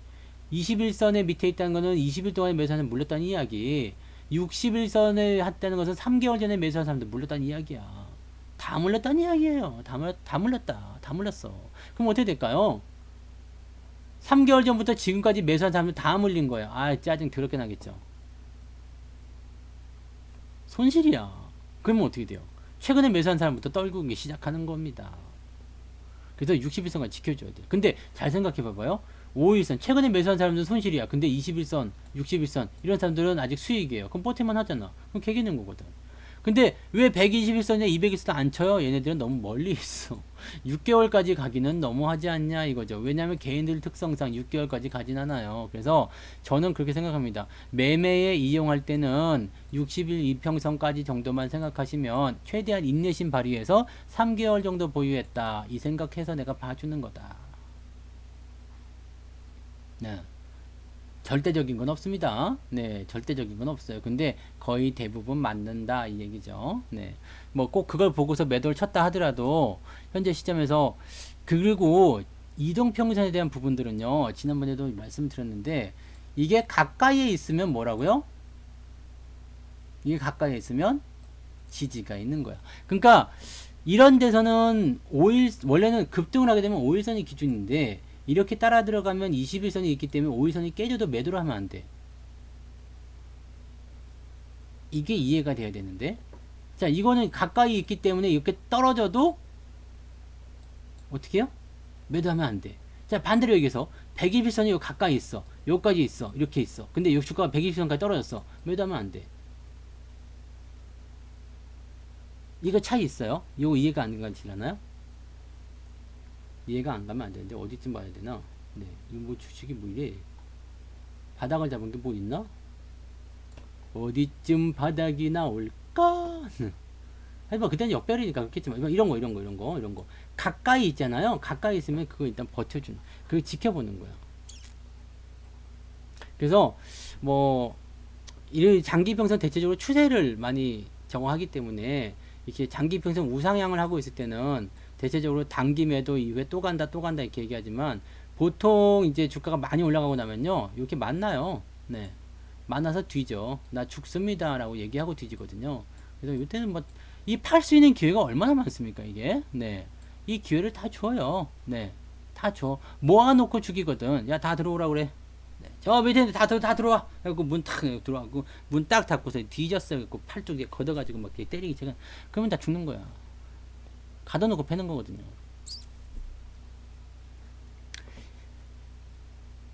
21선에 밑에 있다는 것은 20일 동안에 매수한 사람 물렸다는 이야기, 60일선에 했다는 것은 3개월 전에 매수한 사람들 물렸다는 이야기야. 다 물렸다는 이야기예요. 다 물렸다. 다 물렸어. 그럼 어떻게 될까요? 3개월 전부터 지금까지 매수한 사람들 다 물린 거예요. 아, 짜증 더럽게 나겠죠. 손실이야. 그러면 어떻게 돼요? 최근에 매수한 사람부터 떨구기 시작하는 겁니다. 그래서 60일선까지 지켜줘야 돼. 근데 잘 생각해 봐봐요. 5일선 최근에 매수한 사람들은 손실이야. 근데 21선, 60일선 이런 사람들은 아직 수익이에요. 그럼 버티만 하잖아. 그럼 개기는 거거든. 근데 왜 121선이나 200일선 안 쳐요? 얘네들은 너무 멀리 있어. 6개월까지 가기는 너무 하지 않냐 이거죠. 왜냐하면 개인들 특성상 6개월까지 가진 않아요. 그래서 저는 그렇게 생각합니다. 매매에 이용할 때는 60일 이평선까지 정도만 생각하시면 최대한 인내심 발휘해서 3개월 정도 보유했다. 이 생각해서 내가 봐주는 거다. 네. 절대적인 건 없습니다. 네, 절대적인 건 없어요. 근데 거의 대부분 맞는다 이 얘기죠. 네, 뭐 꼭 그걸 보고서 매도를 쳤다 하더라도 현재 시점에서 그리고 이동평균선에 대한 부분들은요. 지난번에도 말씀드렸는데 이게 가까이에 있으면 뭐라고요? 이게 가까이에 있으면 지지가 있는 거야. 그러니까 이런 데서는 5일 원래는 급등을 하게 되면 5일선이 기준인데 이렇게 따라 들어가면 21선이 있기 때문에 5일선이 깨져도 매도를 하면 안 돼. 이게 이해가 돼야 되는데. 자, 이거는 가까이 있기 때문에 이렇게 떨어져도 어떻게 해요? 매도하면 안 돼. 자, 반대로 얘기해서 121선이 여기 가까이 있어. 여기까지 있어. 이렇게 있어. 근데 이 주가가 121선까지 떨어졌어. 매도하면 안 돼. 이거 차이 있어요? 이거 이해가 안 가시려나요? 이해가 안 가면 안 되는데 어디쯤 봐야 되나? 네, 이거 뭐 주식이 뭐 이래? 바닥을 잡은 게 뭐 있나? 어디쯤 바닥이 나올까? 하지만 그때는 역별이니까 그렇겠지만 이런 거 가까이 있잖아요. 가까이 있으면 그거 일단 버텨주는, 그거 지켜보는 거야. 그래서 뭐 이 장기평선 대체적으로 추세를 많이 정화하기 때문에 이렇게 장기평선 우상향을 하고 있을 때는 대체적으로 단기 매도 이후에 또 간다 이렇게 얘기하지만 보통 이제 주가가 많이 올라가고 나면요 이렇게 만나요. 네, 만나서 뒤져. 나 죽습니다 라고 얘기하고 뒤지거든요. 그래서 이때는 뭐 이 팔 수 있는 기회가 얼마나 많습니까 이게. 네, 이 기회를 다 줘요. 네, 다 줘. 모아놓고 죽이거든. 야, 다 들어오라 그래. 네, 저 밑에 다 들어와. 그리고 문 탁 들어가고 문 딱 닫고서 뒤졌어요. 그 팔뚝에 걷어가지고 막 때리기 시작. 그러면 다 죽는 거야. 가둬놓고 패는 거거든요.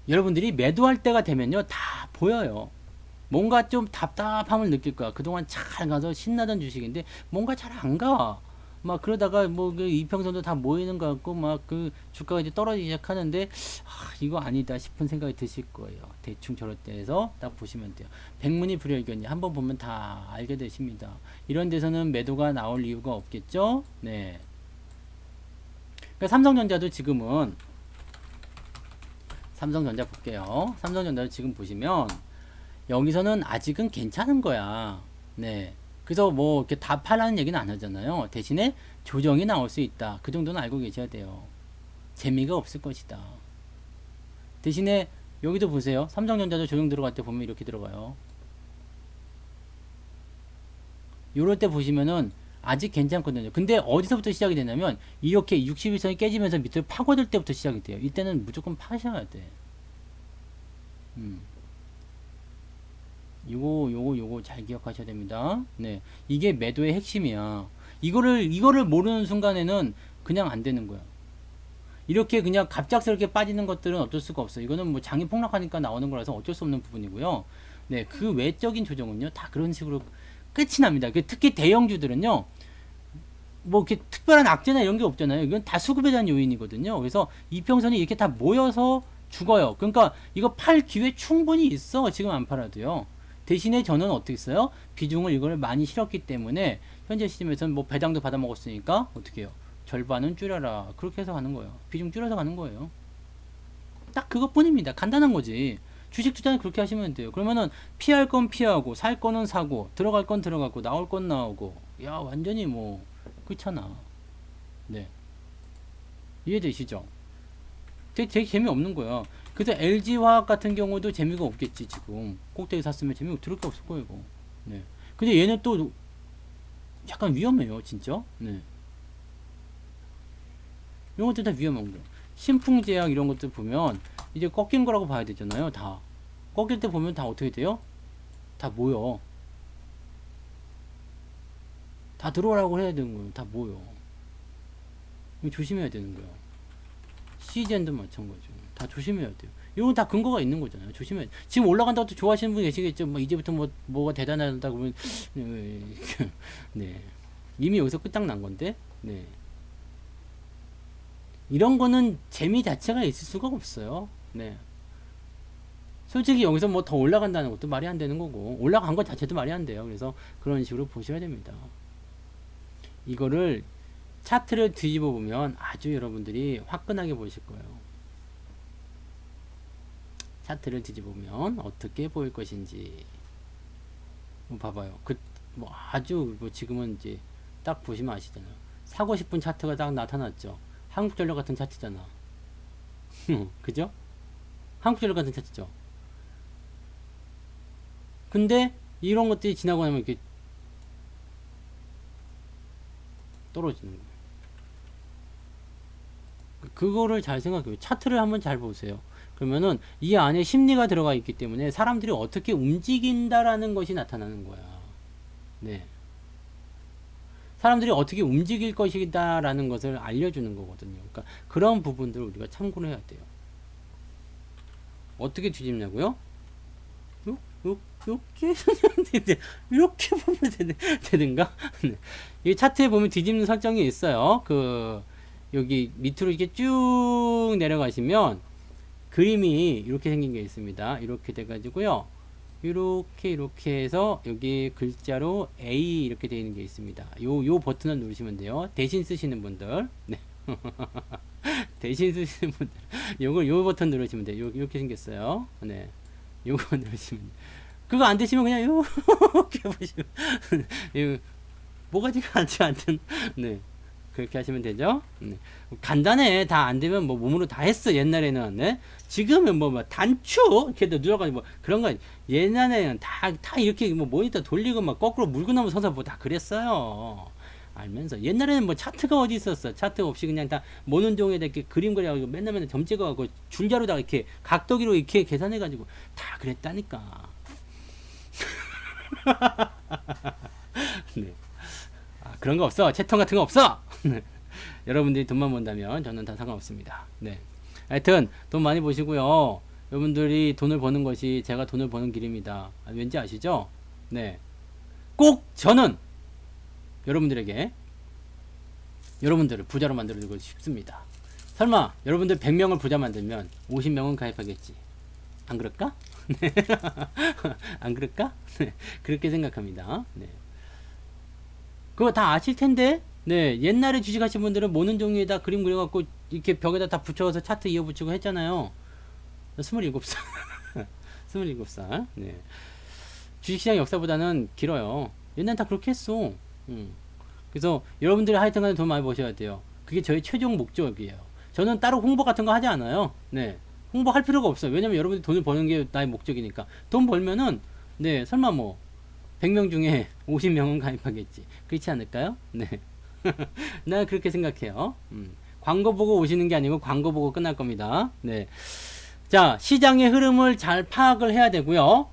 여러분들이 매도할 때가 되면요 다 보여요. 뭔가 좀 답답함을 느낄 거야. 그동안 잘 가서 신나던 주식인데 뭔가 잘 안 가. 막 그러다가 뭐 그 이평선도 다 모이는 것 같고 막 그 주가가 이제 떨어지기 시작하는데 이거 아니다 싶은 생각이 드실 거예요. 대충 저럴 때에서 딱 보시면 돼요. 백문이 불여일견이 한번 보면 다 알게 되십니다. 이런 데서는 매도가 나올 이유가 없겠죠? 네. 그러니까 삼성전자도 지금은 삼성전자 볼게요. 삼성전자도 지금 보시면 여기서는 아직은 괜찮은 거야. 네. 그래서 뭐 이렇게 다 팔라는 얘기는 안 하잖아요. 대신에 조정이 나올 수 있다. 그 정도는 알고 계셔야 돼요. 재미가 없을 것이다. 대신에 여기도 보세요. 삼성전자도 조정 들어갈 때 보면 이렇게 들어가요. 요럴 때 보시면은 아직 괜찮거든요. 근데 어디서부터 시작이 되냐면 이렇게 61선이 깨지면서 밑으로 파고들 때부터 시작이 돼요. 이때는 무조건 파셔야 돼. 요거 잘 기억하셔야 됩니다. 네. 이게 매도의 핵심이야. 이거를 모르는 순간에는 그냥 안 되는 거야. 이렇게 그냥 갑작스럽게 빠지는 것들은 어쩔 수가 없어요. 이거는 뭐 장이 폭락하니까 나오는 거라서 어쩔 수 없는 부분이고요. 네. 그 외적인 조정은요, 다 그런 식으로 끝이 납니다. 특히 대형주들은요, 뭐 이렇게 특별한 악재나 이런 게 없잖아요. 이건 다 수급에 대한 요인이거든요. 그래서 이평선이 이렇게 다 모여서 죽어요. 그러니까 이거 팔 기회 충분히 있어. 지금 안 팔아도요. 대신에 저는 어떻게 했어요? 비중을 이걸 많이 실었기 때문에 현재 시점에서는 뭐 배당도 받아 먹었으니까 어떻게 해요? 절반은 줄여라. 그렇게 해서 가는 거예요. 비중 줄여서 가는 거예요. 딱 그것뿐입니다. 간단한 거지. 주식 투자는 그렇게 하시면 돼요. 그러면은 피할 건 피하고 살 거는 사고 들어갈 건 들어가고 나올 건 나오고 야 완전히 뭐 그렇잖아. 네. 이해되시죠? 되게 재미없는 거야. 그래서 LG화학 같은 경우도 재미가 없겠지. 지금 꼭대기 샀으면 재미가 들을 게 없을 거예요. 이거. 네. 근데 얘는 또 약간 위험해요. 진짜. 네. 이런 것들 다 위험한 거예요. 신풍제약 이런 것들 보면 이제 꺾인 거라고 봐야 되잖아요. 다 꺾일 때 보면 다 어떻게 돼요? 다 모여. 다 들어오라고 해야 되는 거예요. 다 모여. 이거 조심해야 되는 거예요. 시젠도 마찬가지고 다 조심해야 돼요. 이건 다 근거가 있는 거잖아요. 조심해야 돼요. 지금 올라간다고 또 좋아하시는 분이 계시겠죠. 뭐 이제부터 뭐가 대단하다 그러면 네. 이미 여기서 끝장난 건데. 네. 이런 거는 재미 자체가 있을 수가 없어요. 네. 솔직히 여기서 뭐 더 올라간다는 것도 말이 안 되는 거고 올라간 것 자체도 말이 안 돼요. 그래서 그런 식으로 보셔야 됩니다. 이거를 차트를 뒤집어 보면 아주 여러분들이 화끈하게 보실 거예요. 차트를 뒤집어 보면 어떻게 보일 것인지 봐봐요. 뭐 아주 뭐 지금은 이제 딱 보시면 아시잖아요. 사고 싶은 차트가 딱 나타났죠. 한국전력 같은 차트잖아. 그죠? 한국전력 같은 차트죠. 근데 이런 것들이 지나고 나면 이렇게 떨어지는 거예요. 그거를 잘 생각해요. 차트를 한번 잘 보세요. 그러면은 이 안에 심리가 들어가 있기 때문에 사람들이 어떻게 움직인다라는 것이 나타나는 거야. 네. 사람들이 어떻게 움직일 것이다라는 것을 알려주는 거거든요. 그러니까 그런 부분들을 우리가 참고를 해야 돼요. 어떻게 뒤집냐고요? 이렇게 보면 되는가? 네. 이 차트에 보면 뒤집는 설정이 있어요. 여기 밑으로 이렇게 쭉 내려가시면 그림이 이렇게 생긴 게 있습니다. 이렇게 돼가지고요. 이렇게 해서 여기 글자로 A 이렇게 되어 있는 게 있습니다. 요 버튼을 누르시면 돼요. 대신 쓰시는 분들. 네. 대신 쓰시는 분들. 요 버튼 누르시면 돼요. 이렇게 생겼어요. 네. 요거 누르시면 돼요. 그거 안 되시면 그냥 이렇게 보시면 뭐가지가 않든 네. 그렇게 하시면 되죠. 네. 간단해. 다 안 되면 뭐 몸으로 다 했어. 옛날에는. 네. 지금은 뭐 단추 이렇게 눌러가지고 뭐 그런 거 옛날에는 다 이렇게 뭐 모니터 돌리고 막 거꾸로 물고 나면 서서 뭐 다 그랬어요. 알면서 옛날에는 뭐 차트가 어디 있었어. 차트 없이 그냥 다 모논종에다 이렇게 그림 그려가지고 맨날 점 찍어가지고 줄자로다가 이렇게 각도기로 이렇게 계산해가지고 다 그랬다니까. 네. 그런 거 없어. 채통 같은 거 없어. 여러분들이 돈만 번다면 저는 다 상관없습니다. 네. 하여튼 돈 많이 버시고요. 여러분들이 돈을 버는 것이 제가 돈을 버는 길입니다. 왠지 아시죠? 네. 꼭 저는 여러분들에게 여러분들을 부자로 만들어주고 싶습니다. 설마 여러분들 100명을 부자 만들면 50명은 가입하겠지. 안 그럴까? 네. 안 그럴까? 네. 그렇게 생각합니다. 네. 그거 다 아실 텐데, 네. 옛날에 주식하신 분들은 모는 종이에다 그림 그려갖고 이렇게 벽에다 다 붙여서 차트 이어붙이고 했잖아요. 27살. 27살. 네. 주식시장 역사보다는 길어요. 옛날 다 그렇게 했어. 그래서 여러분들이 하여튼 간에 돈 많이 버셔야 돼요. 그게 저의 최종 목적이에요. 저는 따로 홍보 같은 거 하지 않아요. 네. 홍보할 필요가 없어요. 왜냐면 여러분들이 돈을 버는 게 나의 목적이니까. 돈 벌면은, 네, 설마 뭐, 100명 중에 50명은 가입하겠지. 그렇지 않을까요? 네. 나 그렇게 생각해요. 광고 보고 오시는 게 아니고 광고 보고 끝날 겁니다. 네. 자, 시장의 흐름을 잘 파악을 해야 되고요.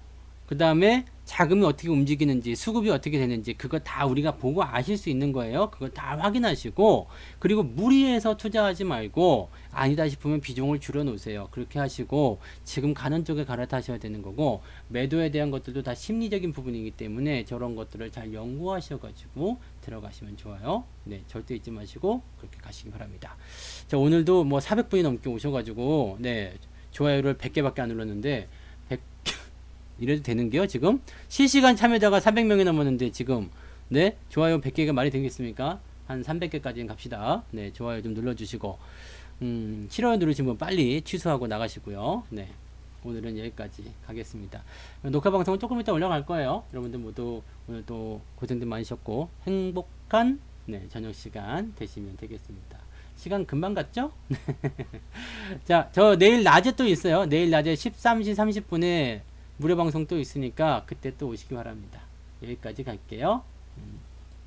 그 다음에 자금이 어떻게 움직이는지, 수급이 어떻게 되는지, 그거 다 우리가 보고 아실 수 있는 거예요. 그거 다 확인하시고, 그리고 무리해서 투자하지 말고, 아니다 싶으면 비중을 줄여 놓으세요. 그렇게 하시고, 지금 가는 쪽에 갈아타셔야 되는 거고, 매도에 대한 것들도 다 심리적인 부분이기 때문에 저런 것들을 잘 연구하셔가지고 들어가시면 좋아요. 네, 절대 잊지 마시고, 그렇게 가시기 바랍니다. 자, 오늘도 뭐 400분이 넘게 오셔가지고, 네, 좋아요를 100개밖에 안 눌렀는데, 이래도 되는 게요, 지금? 실시간 참여자가 400명이 넘었는데, 지금, 네, 좋아요 100개가 말이 되겠습니까? 한 300개까지는 갑시다. 네, 좋아요 좀 눌러주시고, 싫어요 누르신 분 빨리 취소하고 나가시고요. 네, 오늘은 여기까지 가겠습니다. 녹화 방송은 조금 이따 올라갈 거예요. 여러분들 모두 오늘 또 고생들 많으셨고, 행복한, 네, 저녁 시간 되시면 되겠습니다. 시간 금방 갔죠? 자, 저 내일 낮에 또 있어요. 내일 낮에 13시 30분에 무료 방송 또 있으니까 그때 또 오시기 바랍니다. 여기까지 갈게요.